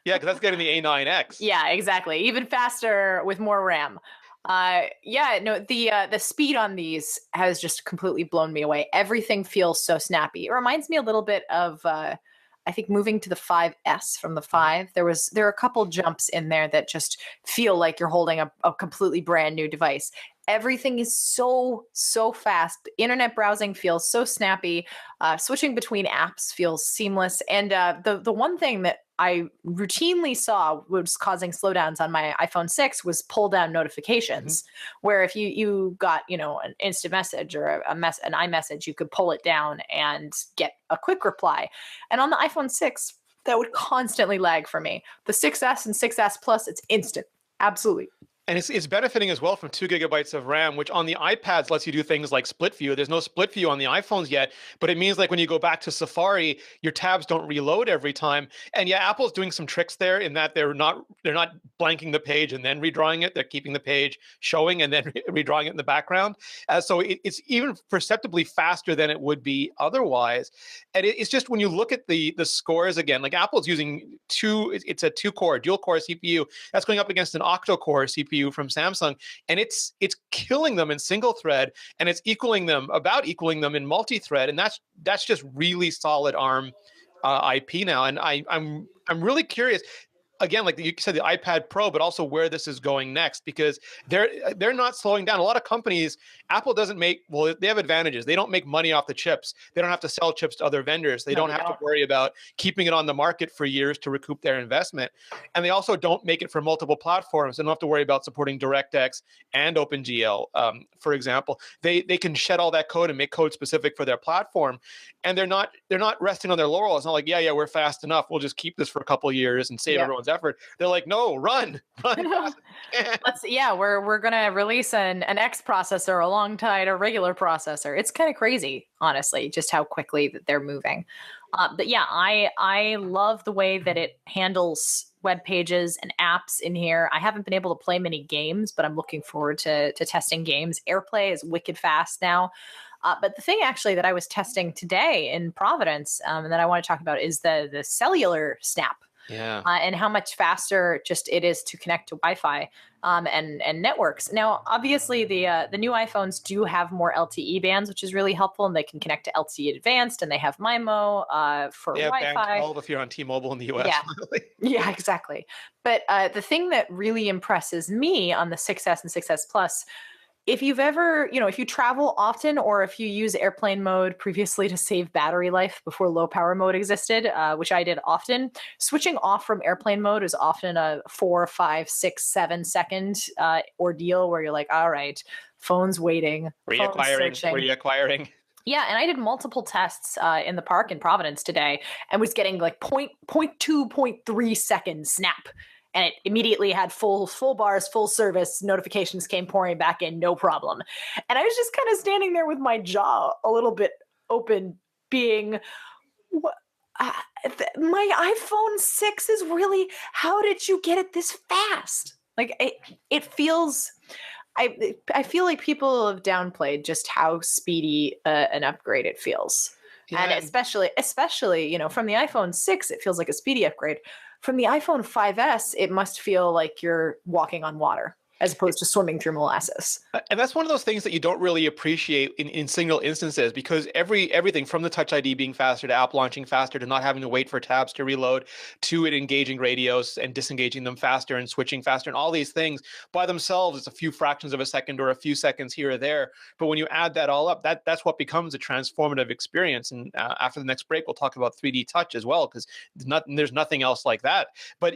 A: Yeah, because that's getting the A9X.
B: Yeah, exactly. Even faster with more RAM. Yeah, no, the speed on these has just completely blown me away. Everything feels so snappy. It reminds me a little bit of I think moving to the 5S from the 5. There are a couple jumps in there that just feel like you're holding a completely brand new device. Everything is so fast. Internet browsing feels so snappy. Switching between apps feels seamless. And the one thing that I routinely saw was causing slowdowns on my iPhone 6 was pull down notifications, where if you got, an instant message or an iMessage, you could pull it down and get a quick reply. And on the iPhone 6, that would constantly lag for me. The 6S and 6S Plus, it's instant. Absolutely.
A: And it's benefiting as well from 2 gigabytes of RAM, which on the iPads lets you do things like split view. There's no split view on the iPhones yet, but it means like when you go back to Safari, your tabs don't reload every time. And yeah, Apple's doing some tricks there in that they're not blanking the page and then redrawing it. They're keeping the page showing and then redrawing it in the background. So it's even perceptibly faster than it would be otherwise. And it's just when you look at the scores again, like Apple's using it's a 2-core dual core CPU that's going up against an octa-core CPU from Samsung, and it's killing them in single thread, and it's equaling them in multi-thread, and that's just really solid ARM IP now. And I'm really curious. Again, like you said, the iPad Pro, but also where this is going next, because they're not slowing down. A lot of companies, Apple doesn't make, well, they have advantages. They don't make money off the chips. They don't have to sell chips to other vendors. They don't have to worry about keeping it on the market for years to recoup their investment. And they also don't make it for multiple platforms. They don't have to worry about supporting DirectX and OpenGL, for example. They can shed all that code and make code specific for their platform. And they're not resting on their laurels. It's not like, yeah, we're fast enough. We'll just keep this for a couple of years and save everyone's effort. They're like, no, run.
B: We're gonna release an X processor alongside a regular processor. It's kind of crazy, honestly, just how quickly that they're moving. But yeah, I love the way that it handles web pages and apps in here. I haven't been able to play many games, but I'm looking forward to testing games. AirPlay is wicked fast now. But the thing actually that I was testing today in Providence, and that I want to talk about is the cellular snap.
A: Yeah.
B: And how much faster just it is to connect to Wi-Fi and networks. Now, obviously, the new iPhones do have more LTE bands, which is really helpful, and they can connect to LTE Advanced, and they have MIMO for Wi-Fi.
A: Band 12 if you're on T-Mobile in the US.
B: Yeah, exactly. But the thing that really impresses me on the 6S and 6S Plus, if you've ever, if you travel often or if you use airplane mode previously to save battery life before low power mode existed, which I did often, switching off from airplane mode is often a 4, 5, 6, 7 second ordeal where you're like, all right, phone's waiting.
A: Reacquiring.
B: Yeah, and I did multiple tests in the park in Providence today and was getting like 0.2, 0.3 second snap. And it immediately had full bars, full service, notifications came pouring back in, no problem. And I was just kind of standing there with my jaw a little bit open, being, "Wha- uh, my iPhone 6 is really, how did you get it this fast?" Like it feels, I feel like people have downplayed just how speedy an upgrade it feels. And
A: Yeah,
B: especially, from the iPhone 6, it feels like a speedy upgrade. From the iPhone 5S, it must feel like you're walking on water as opposed to swimming through molasses.
A: And that's one of those things that you don't really appreciate in single instances, because everything from the Touch ID being faster to app launching faster to not having to wait for tabs to reload to it engaging radios and disengaging them faster and switching faster and all these things by themselves, it's a few fractions of a second or a few seconds here or there. But when you add that all up, that's what becomes a transformative experience. And after the next break, we'll talk about 3D touch as well, because there's nothing else like that. But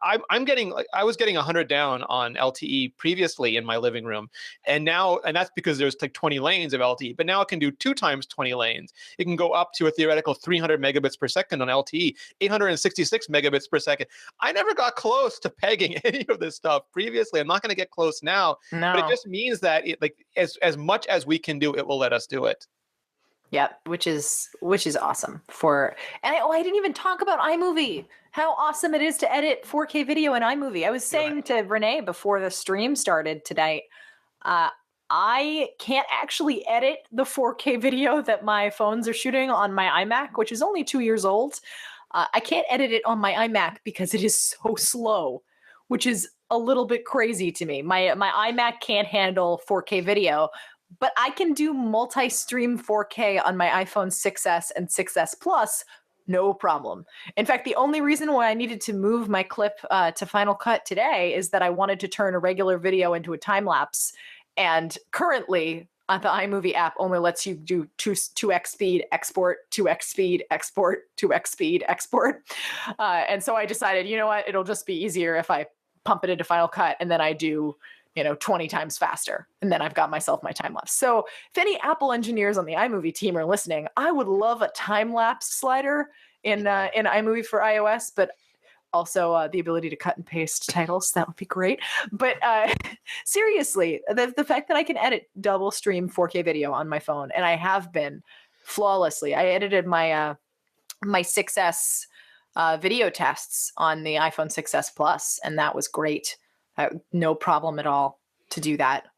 A: I'm getting, like, I was getting 100 down on LTE previously in my living room. And now, and that's because there's like 20 lanes of LTE, but now it can do 2 times 20 lanes. It can go up to a theoretical 300 megabits per second on LTE, 866 megabits per second. I never got close to pegging any of this stuff previously. I'm not going to get close now, but it
B: No.
A: just means that like as much as we can do, it will let us do it.
B: Yep, which is awesome for. And I didn't even talk about iMovie. How awesome it is to edit 4K video in iMovie. I was saying to Renee before the stream started tonight, uh, I can't actually edit the 4K video that my phones are shooting on my iMac, which is only 2 years old. I can't edit it on my iMac because it is so slow, which is a little bit crazy to me. My iMac can't handle 4K video, but I can do multi-stream 4K on my iPhone 6s and 6s Plus, no problem. In fact, the only reason why I needed to move my clip to Final Cut today is that I wanted to turn a regular video into a time lapse, and currently the iMovie app only lets you do 2x speed export, 2x speed export, 2x speed export. And so I decided, you know what, it'll just be easier if I pump it into Final Cut and then I do 20 times faster. And then I've got myself my time lapse. So if any Apple engineers on the iMovie team are listening, I would love a time lapse slider in iMovie for iOS, but also the ability to cut and paste titles. That would be great. But seriously, the fact that I can edit double stream 4K video on my phone, and I have been flawlessly. I edited my 6S video tests on the iPhone 6S Plus, and that was great. No problem at all to do that.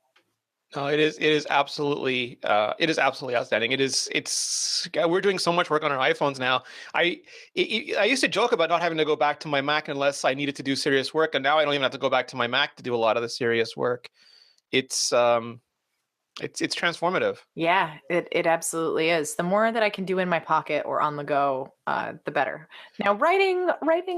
A: No, it is absolutely outstanding. We're doing so much work on our iPhones now. I used to joke about not having to go back to my Mac unless I needed to do serious work, and now I don't even have to go back to my Mac to do a lot of the serious work. It's it's transformative.
B: Yeah, it absolutely is. The more that I can do in my pocket or on the go, the better. Now, writing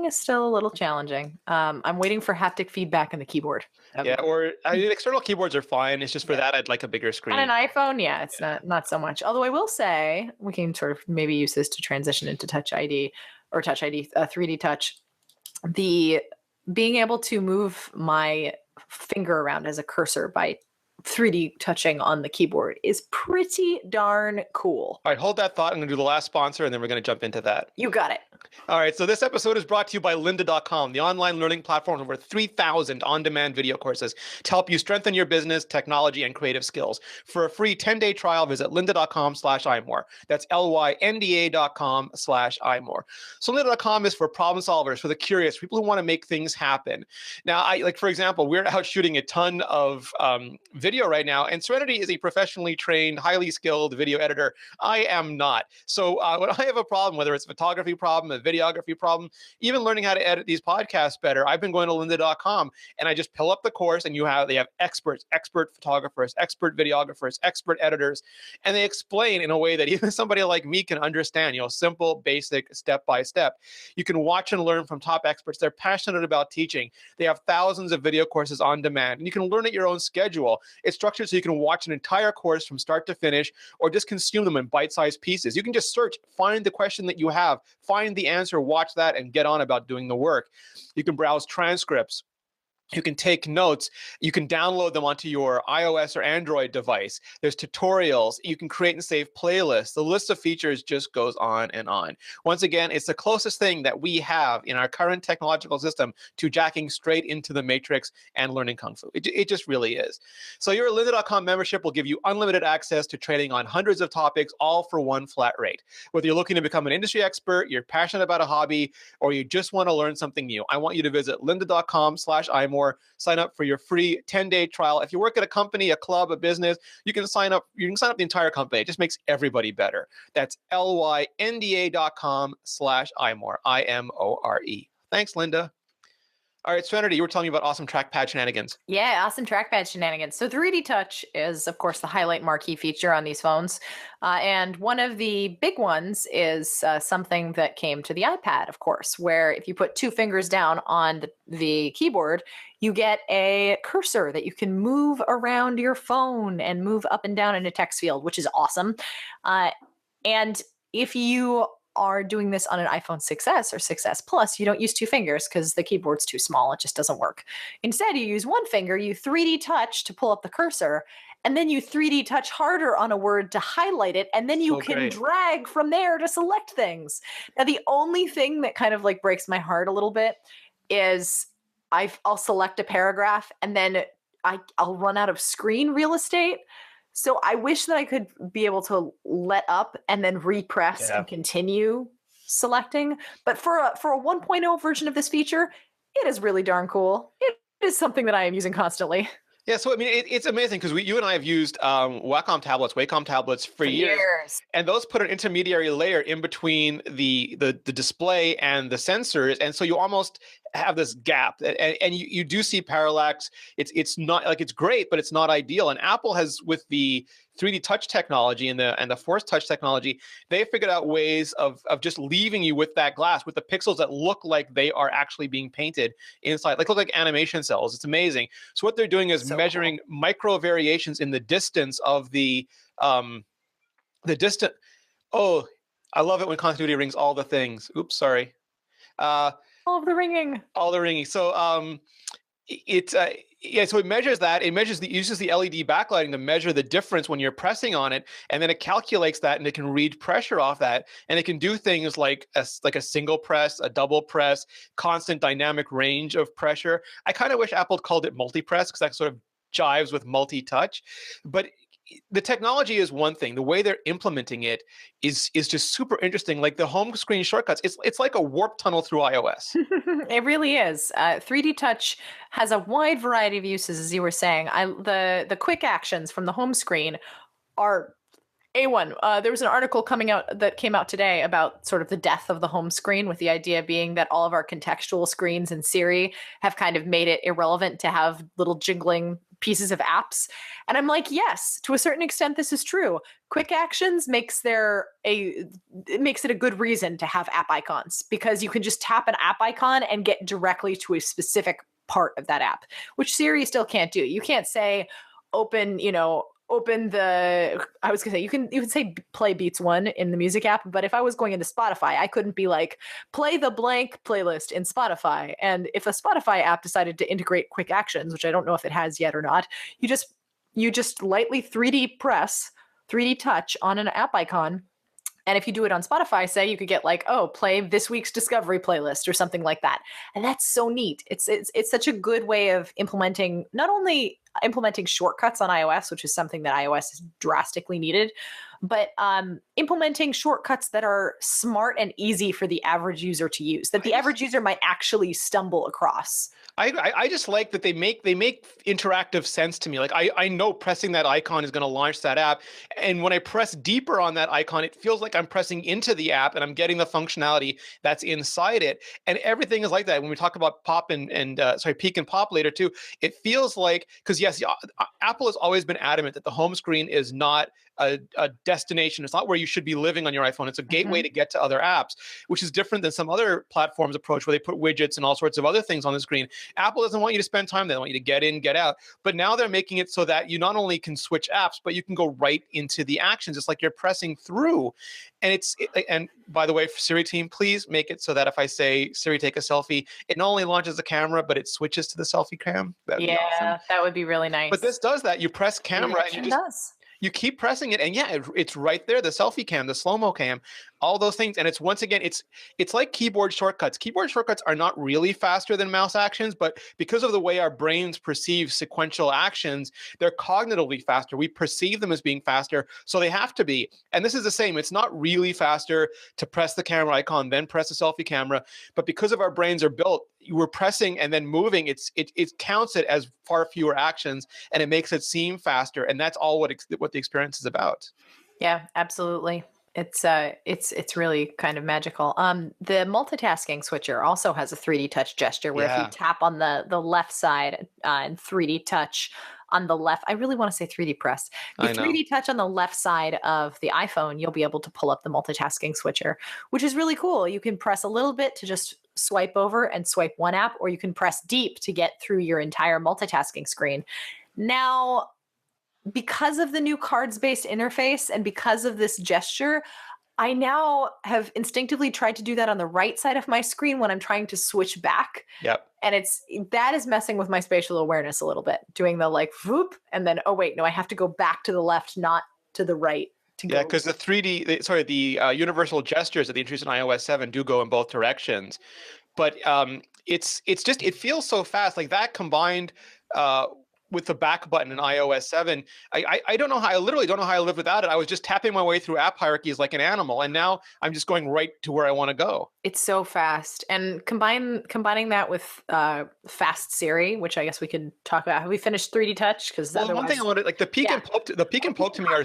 B: is still a little challenging. I'm waiting for haptic feedback on the keyboard.
A: Yeah, or I mean, external keyboards are fine. It's just for that I'd like a bigger screen.
B: On an iPhone, yeah, it's not so much. Although I will say we can sort of maybe use this to transition into Touch ID or Touch ID 3D Touch. The being able to move my finger around as a cursor by 3D touching on the keyboard is pretty darn cool.
A: All right, hold that thought. I'm going to do the last sponsor, and then we're going to jump into that.
B: You got it.
A: All right, so this episode is brought to you by lynda.com, the online learning platform with over 3,000 on-demand video courses to help you strengthen your business, technology, and creative skills. For a free 10-day trial, visit lynda.com/iMore. That's lynda.com/iMore. So lynda.com is for problem solvers, for the curious, people who want to make things happen. Now, for example, we're out shooting a ton of video right now, and Serenity is a professionally trained, highly skilled video editor. I am not. So when I have a problem, whether it's a photography problem, a videography problem, even learning how to edit these podcasts better, I've been going to lynda.com and I just pull up the course, and they have experts, expert photographers, expert videographers, expert editors, and they explain in a way that even somebody like me can understand, simple, basic, step by step. You can watch and learn from top experts. They're passionate about teaching. They have thousands of video courses on demand, and you can learn at your own schedule. It's structured so you can watch an entire course from start to finish, or just consume them in bite-sized pieces. You can just search, find the question that you have, find the answer, watch that, and get on about doing the work. You can browse transcripts, You can take notes. You can download them onto your iOS or Android device. There's tutorials. You can create and save playlists. The list of features just goes on and on. Once again, it's the closest thing that we have in our current technological system to jacking straight into the matrix and learning Kung Fu. It just really is. So your lynda.com membership will give you unlimited access to training on hundreds of topics, all for one flat rate. Whether you're looking to become an industry expert, you're passionate about a hobby, or you just want to learn something new, I want you to visit lynda.com/iMore. Sign up for your free 10-day trial. If you work at a company, a club, a business, you can sign up. You can sign up the entire company. It just makes everybody better. That's lynda.com/iMore. IMORE. Thanks, Linda. All right, Serenity, you were telling me about awesome trackpad shenanigans.
B: Yeah, awesome trackpad shenanigans. So 3D Touch is, of course, the highlight marquee feature on these phones. And one of the big ones is something that came to the iPad, of course, where if you put two fingers down on the keyboard, you get a cursor that you can move around your phone and move up and down in a text field, which is awesome. And if you are doing this on an iPhone 6S or 6S Plus, you don't use two fingers because the keyboard's too small. It just doesn't work. Instead, you use one finger, you 3D touch to pull up the cursor, and then you 3D touch harder on a word to highlight it, and then you
A: So
B: can
A: great.
B: drag from there to select things. Now, the only thing that kind of like breaks my heart a little bit is I'll select a paragraph and then I'll run out of screen real estate. So I wish that I could be able to let up and then repress
A: Yeah.
B: and continue selecting. But for a 1.0 version of this feature, it is really darn cool. It is something that I am using constantly.
A: Yeah, so I mean, it's amazing because you and I have used Wacom tablets for
B: For
A: years,
B: years.
A: and those put an intermediary layer in between the display and the sensors, and so you almost have this gap, and you do see parallax. It's not like it's great, but it's not ideal. And Apple has, with the 3D touch technology and the Force touch technology, they figured out ways of just leaving you with that glass, with the pixels that look like they are actually being painted inside, like look like animation cells. It's amazing. So what they're doing is
B: So
A: measuring
B: cool.
A: micro variations in the distance of the distant. Oh, I love it when continuity rings all the things. Oops, sorry. Uh,
B: All of the ringing.
A: all the ringing. So it yeah, so it measures that. It uses the LED backlighting to measure the difference when you're pressing on it, and then it calculates that, and it can read pressure off that, and it can do things like a single press, a double press, constant dynamic range of pressure. I kind of wish Apple called it multi-press because that sort of jives with multi-touch, but the technology is one thing. The way they're implementing it is just super interesting. Like the home screen shortcuts, it's like a warp tunnel through iOS.
B: It really is. 3D Touch has a wide variety of uses, as you were saying. The quick actions from the home screen are A1. There was an article came out today about sort of the death of the home screen, with the idea being that all of our contextual screens in Siri have kind of made it irrelevant to have little jingling pieces of apps. And I'm like, yes, to a certain extent, this is true. Quick actions it makes it a good reason to have app icons, because you can just tap an app icon and get directly to a specific part of that app, which Siri still can't do. You can't say open, open the I was gonna say you can say play Beats One in the music app, but if I was going into Spotify, I couldn't be like play the blank playlist in Spotify. And if a Spotify app decided to integrate quick actions, which I don't know if it has yet or not, you just lightly 3D touch on an app icon. And if you do it on Spotify, say, you could get like, oh, play this week's Discovery playlist or something like that. And that's so neat. It's such a good way of implementing, not only implementing shortcuts on iOS, which is something that iOS has drastically needed, but implementing shortcuts that are smart and easy for the average user to use, that the average user might actually stumble across.
A: I just like that they make interactive sense to me. Like I know pressing that icon is going to launch that app, and when I press deeper on that icon, it feels like I'm pressing into the app and I'm getting the functionality that's inside it. And everything is like that. When we talk about pop and peek and pop later too, it feels like, because yes, Apple has always been adamant that the home screen is not a destination. It's not where you should be living on your iPhone. It's a gateway to get to other apps, which is different than some other platforms approach where they put widgets and all sorts of other things on the screen. Apple doesn't want you to spend time. They want you to get in, get out. But now they're making it so that you not only can switch apps, but you can go right into the actions. It's like you're pressing through. And by the way, for Siri team, please make it so that if I say Siri, take a selfie, it not only launches the camera, but it switches to the selfie cam. That would be awesome.
B: Yeah, that would be really
A: But this
B: nice.
A: does that. You press camera and
B: It does.
A: you keep pressing it, and yeah, it's right there. The selfie cam, the slow mo cam, all those things, and it's once again, it's like keyboard shortcuts. Keyboard shortcuts are not really faster than mouse actions, but because of the way our brains perceive sequential actions, they're cognitively faster. We perceive them as being faster, so they have to be. And this is the same. It's not really faster to press the camera icon, then press the selfie camera, but because of our brains are built, you were pressing and then moving. It counts it as far fewer actions, and it makes it seem faster. And that's all what the experience is about.
B: Yeah, absolutely. It's really kind of magical. The multitasking switcher also has a 3D touch gesture where if you
A: Yeah,
B: tap on the left side and 3D touch on the left, I really want to say 3D press. You
A: I know.
B: 3D touch on the left side of the iPhone, you'll be able to pull up the multitasking switcher, which is really cool. You can press a little bit to just swipe over and swipe one app, or you can press deep to get through your entire multitasking screen. Now, because of the new cards based interface and because of this gesture, I now have instinctively tried to do that on the right side of my screen when I'm trying to switch back.
A: Yep.
B: And that is messing with my spatial awareness a little bit, doing the like whoop, and then, oh, wait, no, I have to go back to the left, not to the right to
A: Yeah,
B: go.
A: because the universal gestures that they introduced in iOS 7 do go in both directions. But it's just it feels so fast. Like that combined uh, with the back button in iOS 7, I don't know how I literally don't know how I live without it. I was just tapping my way through app hierarchies like an animal, and now I'm just going right to where I want to go.
B: It's so fast. And combining that with fast Siri, which I guess we could talk about. Have we finished 3D touch? Because
A: Well, one thing I
B: otherwise,
A: wanted, like
B: yeah.
A: the peek and poke to me are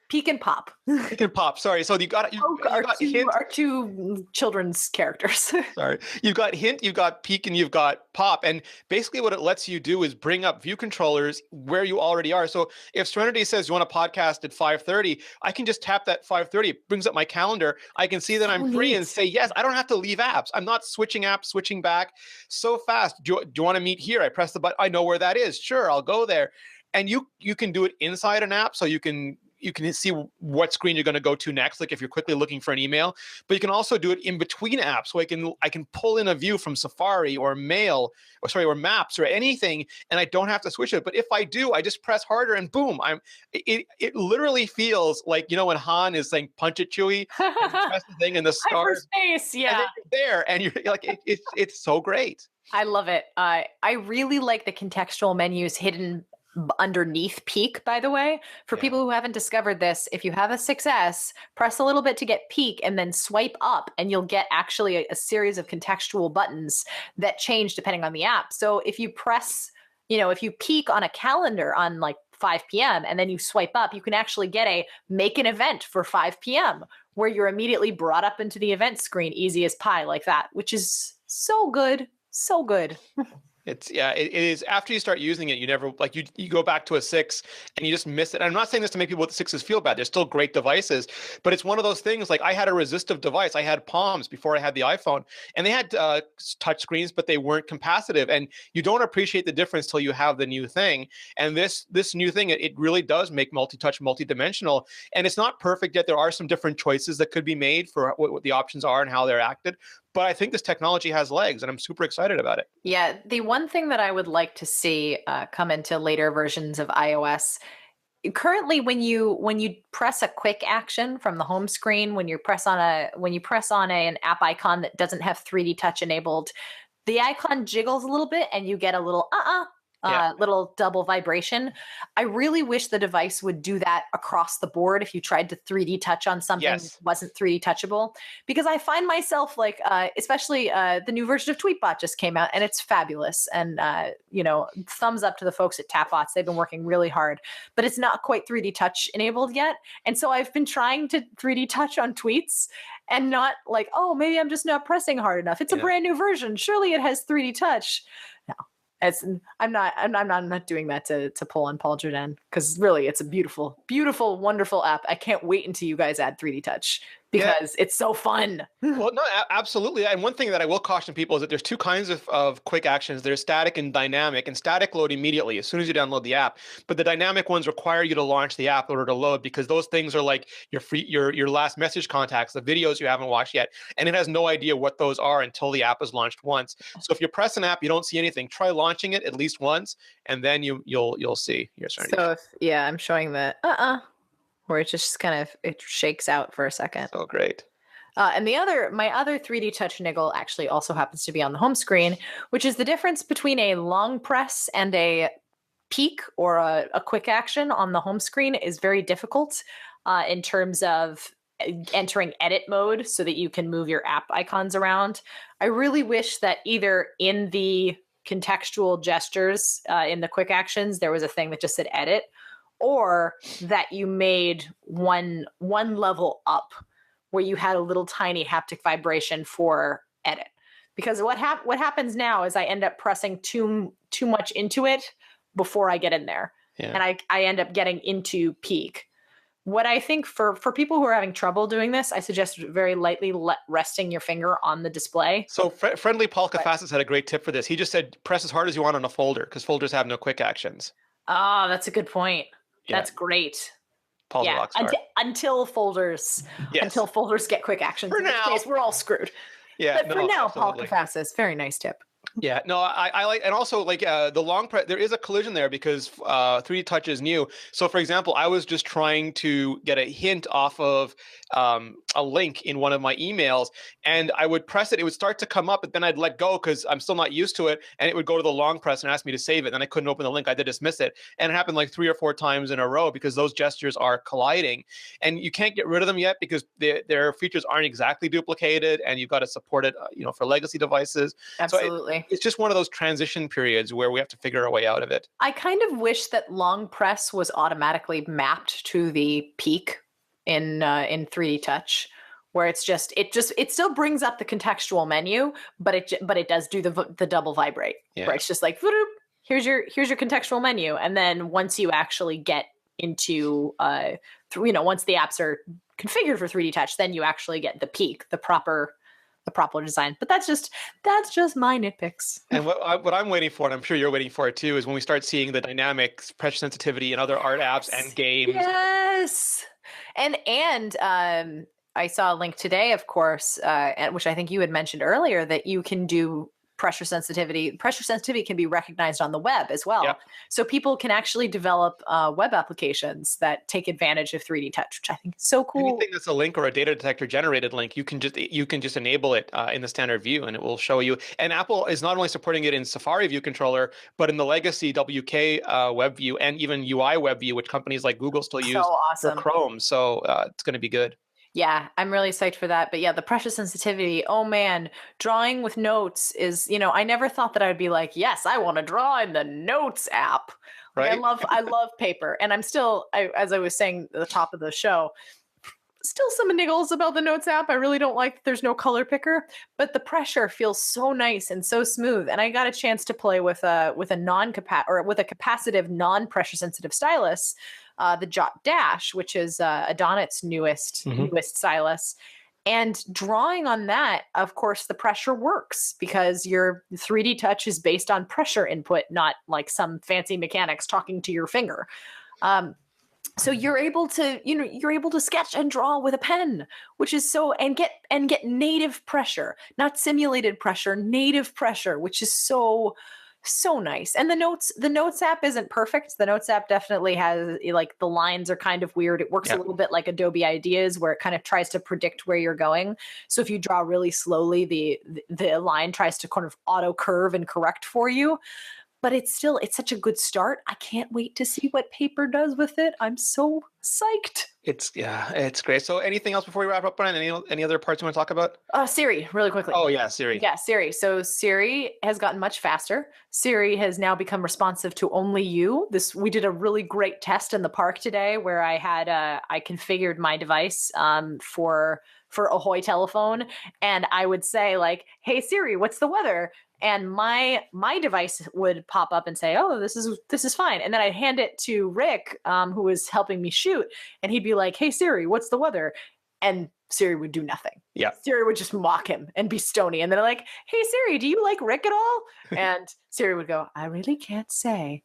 B: Peek and Pop.
A: peek and pop. Sorry, so
B: Poke
A: you got hint.
B: are two children's characters.
A: Sorry. You've got hint, you've got peek, and you've got pop. And basically what it lets you do is bring up view controllers where you already are. So if Serenity says you want a podcast at 5:30, I can just tap that 5:30. It brings up my calendar. I can see that I'm free and say, yes, I don't have to leave apps. I'm not switching apps, switching back so fast. Do you want to meet here? I press the button. I know where that is. Sure, I'll go there. And you can do it inside an app. So you can see what screen you're going to go to next, like if you're quickly looking for an email. But you can also do it in between apps. So I can pull in a view from Safari or Mail, or Maps or anything, and I don't have to switch it. But if I do, I just press harder and boom, it literally feels like, when Han is saying punch it, Chewie, and you press the thing and the stars,
B: Hyperspace,
A: and
B: yeah.
A: then you're there, and you're like, it's so great.
B: I love it. I really like the contextual menus hidden underneath peak, by the way. For
A: Yeah.
B: people who haven't discovered this, if you have a 6S, press a little bit to get peak and then swipe up, and you'll get actually a series of contextual buttons that change depending on the app. So if you press, if you peak on a calendar on like 5 p.m. and then you swipe up, you can actually get a make an event for 5 p.m. where you're immediately brought up into the event screen, easy as pie, like that, which is so good. So good.
A: It is. After you start using it, you never like you go back to a 6 and you just miss it. And I'm not saying this to make people with 6s feel bad. They're still great devices, but it's one of those things. Like I had a resistive device. I had Palms before I had the iPhone, and they had touch screens, but they weren't capacitive. And you don't appreciate the difference till you have the new thing. And this new thing, it really does make multi-touch multi-dimensional. And it's not perfect yet. There are some different choices that could be made for what the options are and how they're acted. But I think this technology has legs, and I'm super excited about it.
B: Yeah, the one thing that I would like to see come into later versions of iOS, currently when you press a quick action from the home screen, when you press on an app icon that doesn't have 3D touch enabled, the icon jiggles a little bit and you get a little little double vibration. I really wish the device would do that across the board if you tried to 3D touch on something that wasn't 3D touchable, because I find myself like, especially the new version of Tweetbot just came out and it's fabulous. And, thumbs up to the folks at Tapbots. They've been working really hard, but it's not quite 3D touch enabled yet. And so I've been trying to 3D touch on tweets and not like, oh, maybe I'm just not pressing hard enough. It's a brand new version. Surely it has 3D touch. No. I'm not doing that to pull on Paul Jordan, because really it's a beautiful, beautiful, wonderful app. I can't wait until you guys add 3D touch,
A: Yeah.
B: because it's so fun.
A: Well, no, absolutely. And one thing that I will caution people is that there's two kinds of quick actions. There's static and dynamic, and static load immediately as soon as you download the app. But the dynamic ones require you to launch the app in order to load, because those things are like your last message contacts, the videos you haven't watched yet, and it has no idea what those are until the app is launched once. So if you press an app, you don't see anything. Try launching it at least once, and then you'll see your Serenity.
B: So if, yeah, I'm showing the where it just kind of it shakes out for a second.
A: So great.
B: And my other 3D touch niggle actually also happens to be on the home screen, which is the difference between a long press and a peek or a quick action on the home screen is very difficult in terms of entering edit mode so that you can move your app icons around. I really wish that either in the contextual gestures in the quick actions, there was a thing that just said edit, or that you made one level up where you had a little tiny haptic vibration for edit. Because what happens now is I end up pressing too much into it before I get in there.
A: Yeah.
B: And I end up getting into peak. What I think for people who are having trouble doing this, I suggest very lightly resting your finger on the display.
A: So friendly Paul Kafasis had a great tip for this. He just said press as hard as you want on a folder, because folders have no quick actions.
B: Oh, that's a good point.
A: Yeah.
B: That's great.
A: Paul's a rock star.
B: Until folders get quick actions.
A: For
B: in which
A: now.
B: case, we're all screwed.
A: Yeah,
B: But for now,
A: absolutely.
B: Paul Kafasis, very nice tip.
A: Yeah, no, I like, and also like the long press. There is a collision there because 3D Touch is new. So, for example, I was just trying to get a hint off of a link in one of my emails, and I would press it. It would start to come up, but then I'd let go because I'm still not used to it, and it would go to the long press and ask me to save it. And then I couldn't open the link. I had to dismiss it, and it happened like 3 or 4 times in a row because those gestures are colliding, and you can't get rid of them yet because their features aren't exactly duplicated, and you've got to support it, for legacy devices.
B: Absolutely.
A: So it's just one of those transition periods where we have to figure our way out of it.
B: I kind of wish that long press was automatically mapped to the peak in 3D Touch, where it still brings up the contextual menu, but it does do the double vibrate.
A: Yeah.
B: Where it's just like, here's your contextual menu, and then once you actually get into once the apps are configured for 3D Touch, then you actually get the peak, the proper design. But that's just my nitpicks.
A: And what I'm waiting for, and I'm sure you're waiting for it too, is when we start seeing the dynamics, pressure sensitivity, and other art apps and games.
B: Yes, and I saw a link today, of course, which I think you had mentioned earlier, that you can do pressure sensitivity. Pressure sensitivity can be recognized on the web as well.
A: Yep.
B: So people can actually develop web applications that take advantage of 3D Touch, which I think is so cool.
A: Anything that's a link or a data detector generated link, you can just enable it in the standard view, and it will show you. And Apple is not only supporting it in Safari View Controller, but in the legacy WK Web View and even UI Web View, which companies like Google still use for Chrome. So it's going to be good.
B: Yeah, I'm really psyched for that. But yeah, the pressure sensitivity, oh man, drawing with notes is, I never thought that I would be like, yes, I want to draw in the Notes app. Like,
A: Right?
B: I love paper. And I'm still, as I was saying at the top of the show, still some niggles about the Notes app. I really don't like that there's no color picker, but the pressure feels so nice and so smooth. And I got a chance to play with a capacitive non-pressure sensitive stylus, the Jot Dash, which is Adonit's newest stylus. And drawing on that, of course, the pressure works because your 3D Touch is based on pressure input, not like some fancy mechanics talking to your finger. So you're able to sketch and draw with a pen, which is and get native pressure, not simulated pressure, native pressure, which is so nice. And the Notes app isn't perfect. The Notes app definitely has, like, the lines are kind of weird. It works a little bit like Adobe Ideas, where it kind of tries to predict where you're going. So if you draw really slowly, the line tries to kind of auto curve and correct for you. But it's such a good start. I can't wait to see what paper does with it. I'm so psyched.
A: It's great. So anything else before we wrap up, Brian? Any other parts you want to talk about?
B: Siri, really quickly.
A: Oh yeah, Siri.
B: Yeah, Siri. So Siri has gotten much faster. Siri has now become responsive to only you. We did a really great test in the park today where I configured my device for Ahoy telephone, and I would say, like, "Hey Siri, what's the weather?" And my device would pop up and say, "Oh, this is fine." And then I'd hand it to Rick, who was helping me shoot, and he'd be like, "Hey Siri, what's the weather?" And Siri would do nothing.
A: Yeah.
B: Siri would just mock him and be stony. And then like, hey Siri, do you like Rick at all? And Siri would go, I really can't say.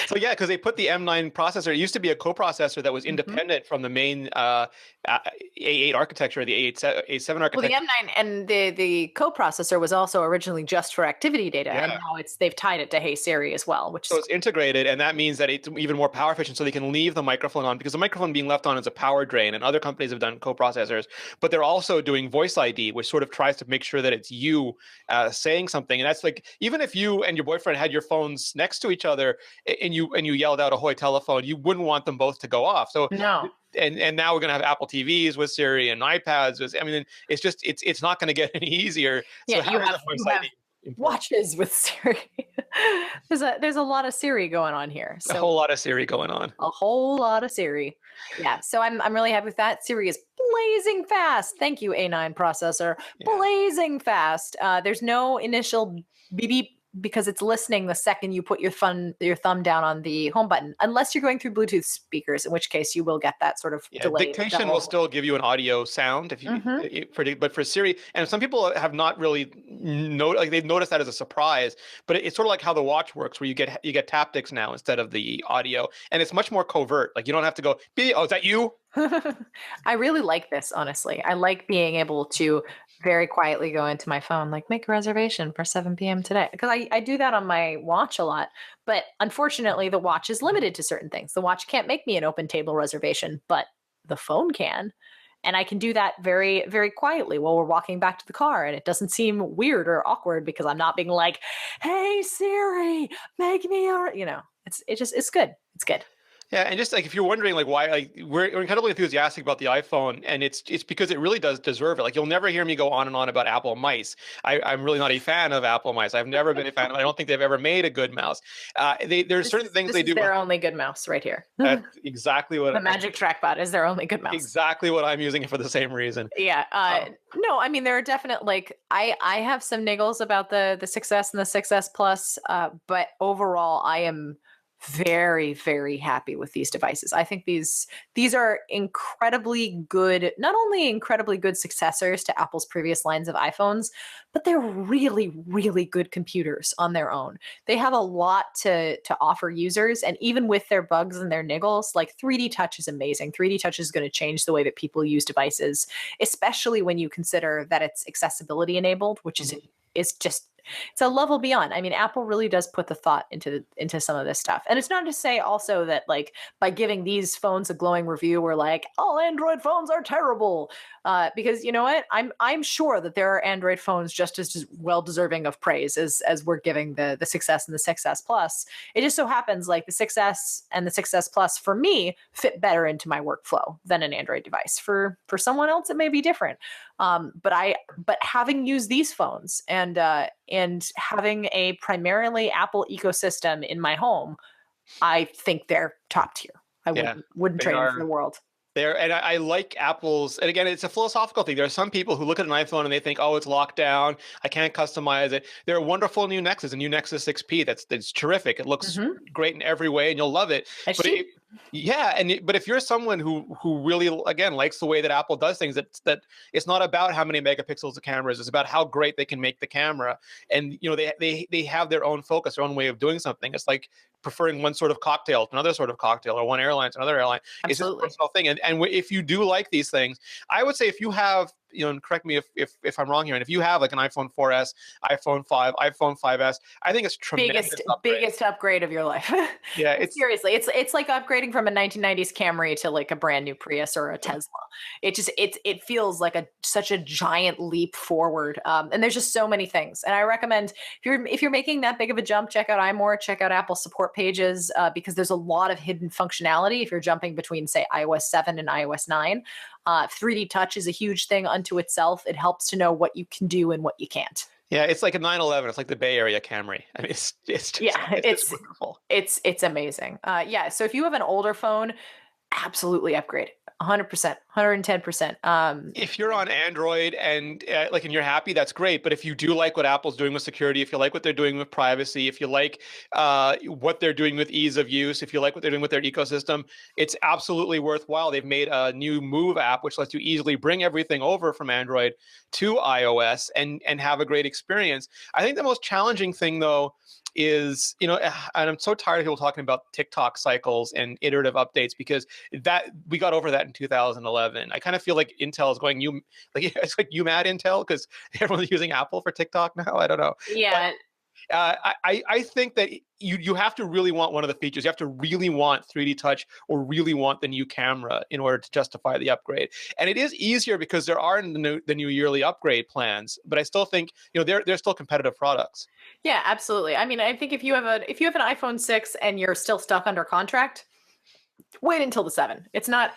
A: So yeah, because they put the M9 processor. It used to be a coprocessor that was independent from the main A8 architecture, the A7
B: Well, the
A: architecture.
B: M9 and the coprocessor was also originally just for activity data, and
A: Yeah.
B: now they've tied it to Hey Siri as well, which
A: So
B: is
A: it's integrated, and that means that it's even more power efficient. So they can leave the microphone on, because the microphone being left on is a power drain. And other companies have done coprocessors, but they're also doing Voice ID, which sort of tries to make sure that it's you saying something. And that's like, even if you and your boyfriend had your phones next to each other, and you yelled out "Ahoy telephone," you wouldn't want them both to go off. So
B: no.
A: and now we're going to have Apple TVs with Siri and iPads with, I mean, it's just it's not going to get any easier.
B: Yeah,
A: So
B: you
A: how is
B: have
A: the Voice
B: you have
A: ID important?
B: watches with Siri. there's a lot of Siri going on here.
A: A
B: So
A: whole lot of Siri going on.
B: a whole lot of Siri. Yeah, so I'm really happy with that. Siri is blazing fast. Thank you, A9 processor.
A: Yeah.
B: Blazing fast. There's no initial beep beep because it's listening the second you put your thumb down on the home button, unless you're going through Bluetooth speakers, in which case you will get that sort of
A: Yeah,
B: delayed.
A: dictation will still give you an audio sound if you, but for Siri, and some people have not really like they've noticed that as a surprise. But it's sort of like how the watch works, where you get taptics now instead of the audio, and it's much more covert. Like you don't have to go, "Oh, is that you?"
B: I really like this, honestly. I like being able to very quietly go into my phone, like make a reservation for 7 p.m. today. Because I do that on my watch a lot. But unfortunately, the watch is limited to certain things. The watch can't make me an open table reservation, but the phone can. And I can do that very, very quietly while we're walking back to the car. And it doesn't seem weird or awkward because I'm not being like, hey, Siri, make me a, it's good. It's good.
A: Yeah, and just like if you're wondering like why, like we're incredibly enthusiastic about the iPhone, and it's because it really does deserve it. Like you'll never hear me go on and on about Apple mice. I'm really not a fan of Apple mice. I've never been a fan of. I don't think they've ever made a good mouse. There's certain things they do.
B: Their only good mouse right here.
A: That's exactly what
B: The Magic Trackpad is their only good mouse.
A: Exactly what I'm using it for the same reason.
B: Yeah. No, I mean there are definite like I have some niggles about the 6S and the 6S Plus, but overall I am very, very happy with these devices. I think these are incredibly good, not only incredibly good successors to Apple's previous lines of iPhones, but they're really, really good computers on their own. They have a lot to offer users, and even with their bugs and their niggles, like 3D Touch is amazing. 3D Touch is going to change the way that people use devices, especially when you consider that it's accessibility enabled, which is just it's a level beyond. I mean, Apple really does put the thought into some of this stuff. And it's not to say also that like by giving these phones a glowing review, we're like, all Android phones are terrible. Because you know what? I'm sure that there are Android phones just as well deserving of praise as we're giving the 6S and the 6S Plus. It just so happens like the 6S and the 6S Plus for me fit better into my workflow than an Android device. For someone else, it may be different. But having used these phones and having a primarily Apple ecosystem in my home, I think they're top tier. I wouldn't trade them for the world.
A: And I like Apple's, and again, it's a philosophical thing. There are some people who look at an iPhone and they think, oh, it's locked down. I can't customize it. There are wonderful new Nexus, a new Nexus 6P. That's terrific. It looks great in every way, and you'll love it. But if you're someone who really, again, likes the way that Apple does things, that it's not about how many megapixels the camera is. It's about how great they can make the camera. And they have their own focus, their own way of doing something. It's like preferring one sort of cocktail to another sort of cocktail, or one airline to another airline.
B: Absolutely.
A: It's just a personal thing. And if you do like these things, I would say if you have, and correct me if I'm wrong here, and if you have like an iPhone 4S, iPhone 5, iPhone 5S, I think it's tremendous.
B: Biggest upgrade of your life.
A: Yeah, it's
B: seriously, it's like upgrading from a 1990s Camry to like a brand new Prius or a Tesla. It feels like such a giant leap forward. And there's just so many things. And I recommend if you're making that big of a jump, check out iMore, check out Apple support pages, because there's a lot of hidden functionality if you're jumping between say iOS 7 and iOS 9. 3D Touch is a huge thing unto itself. It helps to know what you can do and what you can't.
A: Yeah, it's like a 911. It's like the Bay Area Camry. I mean, it's just wonderful.
B: It's amazing. So if you have an older phone, absolutely upgrade. 100%, 110%.
A: If you're on Android and and you're happy, that's great. But if you do like what Apple's doing with security, if you like what they're doing with privacy, if you like what they're doing with ease of use, if you like what they're doing with their ecosystem, it's absolutely worthwhile. They've made a new Move app, which lets you easily bring everything over from Android to iOS and have a great experience. I think the most challenging thing, though, is, and I'm so tired of people talking about TikTok cycles and iterative updates, because that we got over that in 2011. I kind of feel like Intel is going, you like it's like, you mad Intel, because everyone's using Apple for TikTok now. I don't know, but
B: Yeah.
A: I think that you have to really want one of the features. You have to really want 3D touch or really want the new camera in order to justify the upgrade. And it is easier because there are the new yearly upgrade plans. But I still think they're still competitive products.
B: Yeah, absolutely. I mean, I think if you have an iPhone 6 and you're still stuck under contract, wait until the 7. It's not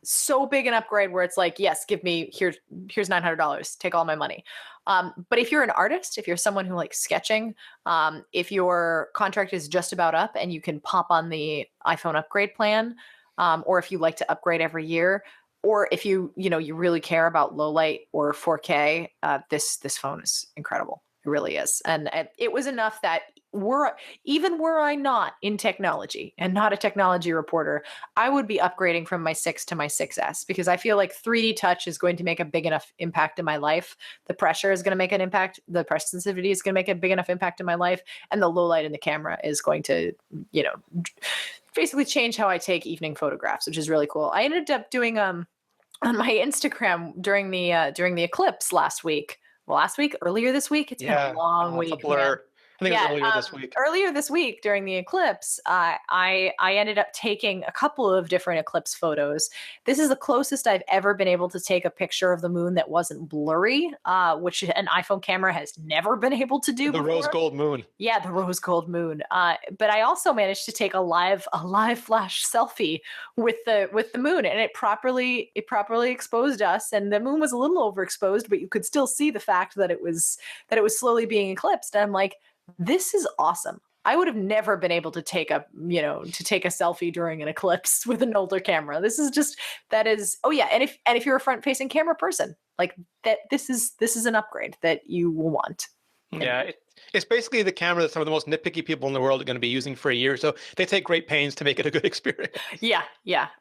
B: so big an upgrade where it's like, yes, give me here's $900, take all my money. But if you're an artist, if you're someone who likes sketching, if your contract is just about up and you can pop on the iPhone upgrade plan, or if you like to upgrade every year, or if you really care about low light or 4K, this phone is incredible. It really is. And it was enough that were I not in technology and not a technology reporter, I would be upgrading from my 6 to my 6S, because I feel like 3D touch is going to make a big enough impact in my life. The pressure is going to make an impact. The pressure sensitivity is going to make a big enough impact in my life. And the low light in the camera is going to, basically change how I take evening photographs, which is really cool. I ended up doing on my Instagram during the eclipse last week. Well, earlier this week. It's been a
A: Yeah,
B: long
A: it's a
B: week, man.
A: blur. I think it was
B: Yeah,
A: earlier this week.
B: earlier this week during the eclipse, I ended up taking a couple of different eclipse photos. This is the closest I've ever been able to take a picture of the moon that wasn't blurry, which an iPhone camera has never been able to do
A: The
B: before.
A: rose gold moon.
B: Yeah, the rose gold moon. But I also managed to take a live flash selfie with the moon, and it properly exposed us. And the moon was a little overexposed, but you could still see the fact that it was slowly being eclipsed. And I'm like, this is awesome. I would have never been able to take a selfie during an eclipse with an older camera. Oh yeah, and if you're a front facing camera person, like that, this is an upgrade that you will want.
A: Yeah, it's basically the camera that some of the most nitpicky people in the world are going to be using for a year. So they take great pains to make it a good experience.
B: Yeah,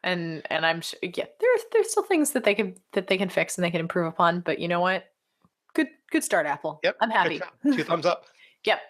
B: and I'm sure, yeah, there's still things that they can fix and they can improve upon. But you know what? Good start, Apple.
A: Yep.
B: I'm
A: Good
B: happy.
A: job. 2 thumbs up.
B: Yep.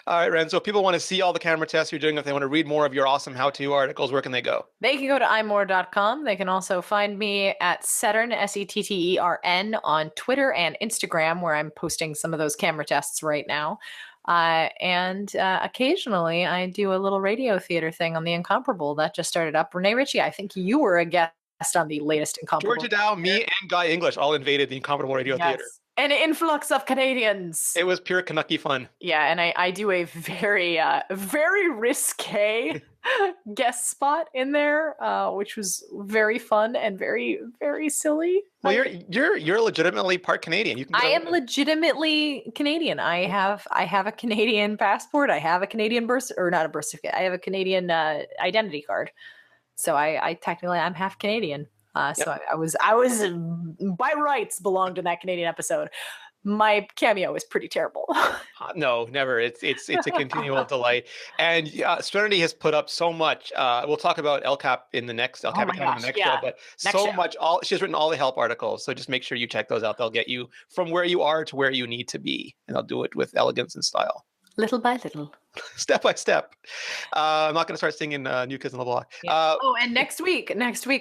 A: All right, Ren. So if people want to see all the camera tests you're doing, if they want to read more of your awesome how-to articles, where can they go?
B: They can go to imore.com. They can also find me at Settern, Settern, on Twitter and Instagram, where I'm posting some of those camera tests right now. And occasionally I do a little radio theater thing on The Incomparable that just started up. Renee Ritchie, I think you were a guest on the latest Incomparable.
A: Georgia Dow, me, and Guy English all invaded the Incomparable Radio Theater.
B: An influx of Canadians.
A: It was pure Canucky fun.
B: Yeah, and I do a very very risque guest spot in there, which was very fun and very very silly.
A: Well, you're legitimately part Canadian. You can.
B: I am legitimately Canadian. I have a Canadian passport. I have a Canadian not a birth certificate. I have a Canadian identity card. So I technically I'm half Canadian. So I was by rights belonged in that Canadian episode. My cameo is pretty terrible.
A: No, never. It's a continual delight. And Serenity has put up so much. We'll talk about LCAP in the next
B: Oh my gosh,
A: show, but much. She's written all the help articles. So just make sure you check those out. They'll get you from where you are to where you need to be, and they'll do it with elegance and style.
B: Little by little.
A: Step by step. I'm not going to start singing New Kids on the Block.
B: Yeah. And next week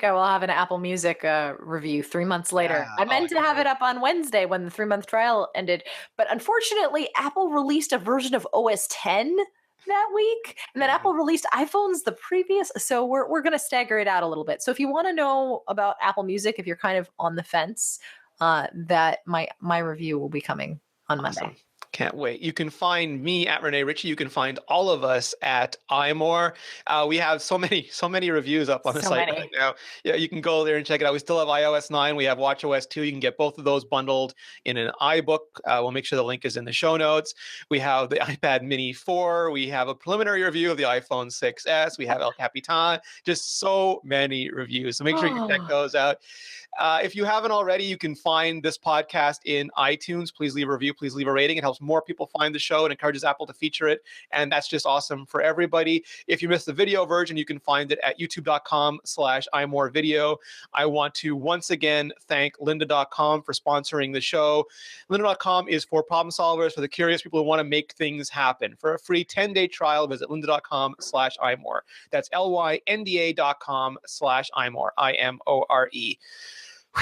B: I will have an Apple Music review 3 months later. I meant to have it up on Wednesday when the 3-month trial ended, but unfortunately Apple released a version of OS 10 that week, and then Apple released iPhones the previous, so we're going to stagger it out a little bit. So if you want to know about Apple Music, if you're kind of on the fence, that my review will be coming on Monday.
A: Can't wait. You can find me at Rene Ritchie. You can find all of us at iMore. We have so many reviews up on the
B: So
A: site right
B: many.
A: now. Yeah, you can go there and check it out. We still have iOS 9. We have watchOS 2. You can get both of those bundled in an iBook. We'll make sure the link is in the show notes. We have the iPad Mini 4. We have a preliminary review of the iPhone 6s. We have El Capitan. Just so many reviews. So make sure you check
B: Oh,
A: those out. If you haven't already, you can find this podcast in iTunes. Please leave a review. Please leave a rating. It helps more people find the show and encourages Apple to feature it. And that's just awesome for everybody. If you missed the video version, you can find it at youtube.com/iMoreVideo. I want to once again thank lynda.com for sponsoring the show. Lynda.com is for problem solvers, for the curious people who want to make things happen. For a free 10-day trial, visit lynda.com/iMore. That's lynda.com/iMore, IMORE.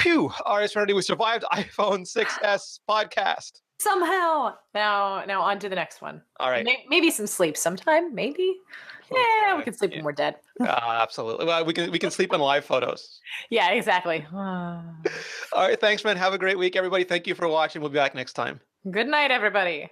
A: Whew. All right, Serenity, we survived iPhone 6s podcast.
B: somehow. Now on to the next one.
A: All right.
B: Maybe some sleep sometime. Maybe. Yeah, we can sleep when we're dead.
A: Absolutely. Well, we can sleep in live photos.
B: Yeah, exactly.
A: All right. Thanks, man. Have a great week, everybody. Thank you for watching. We'll be back next time.
B: Good night, everybody.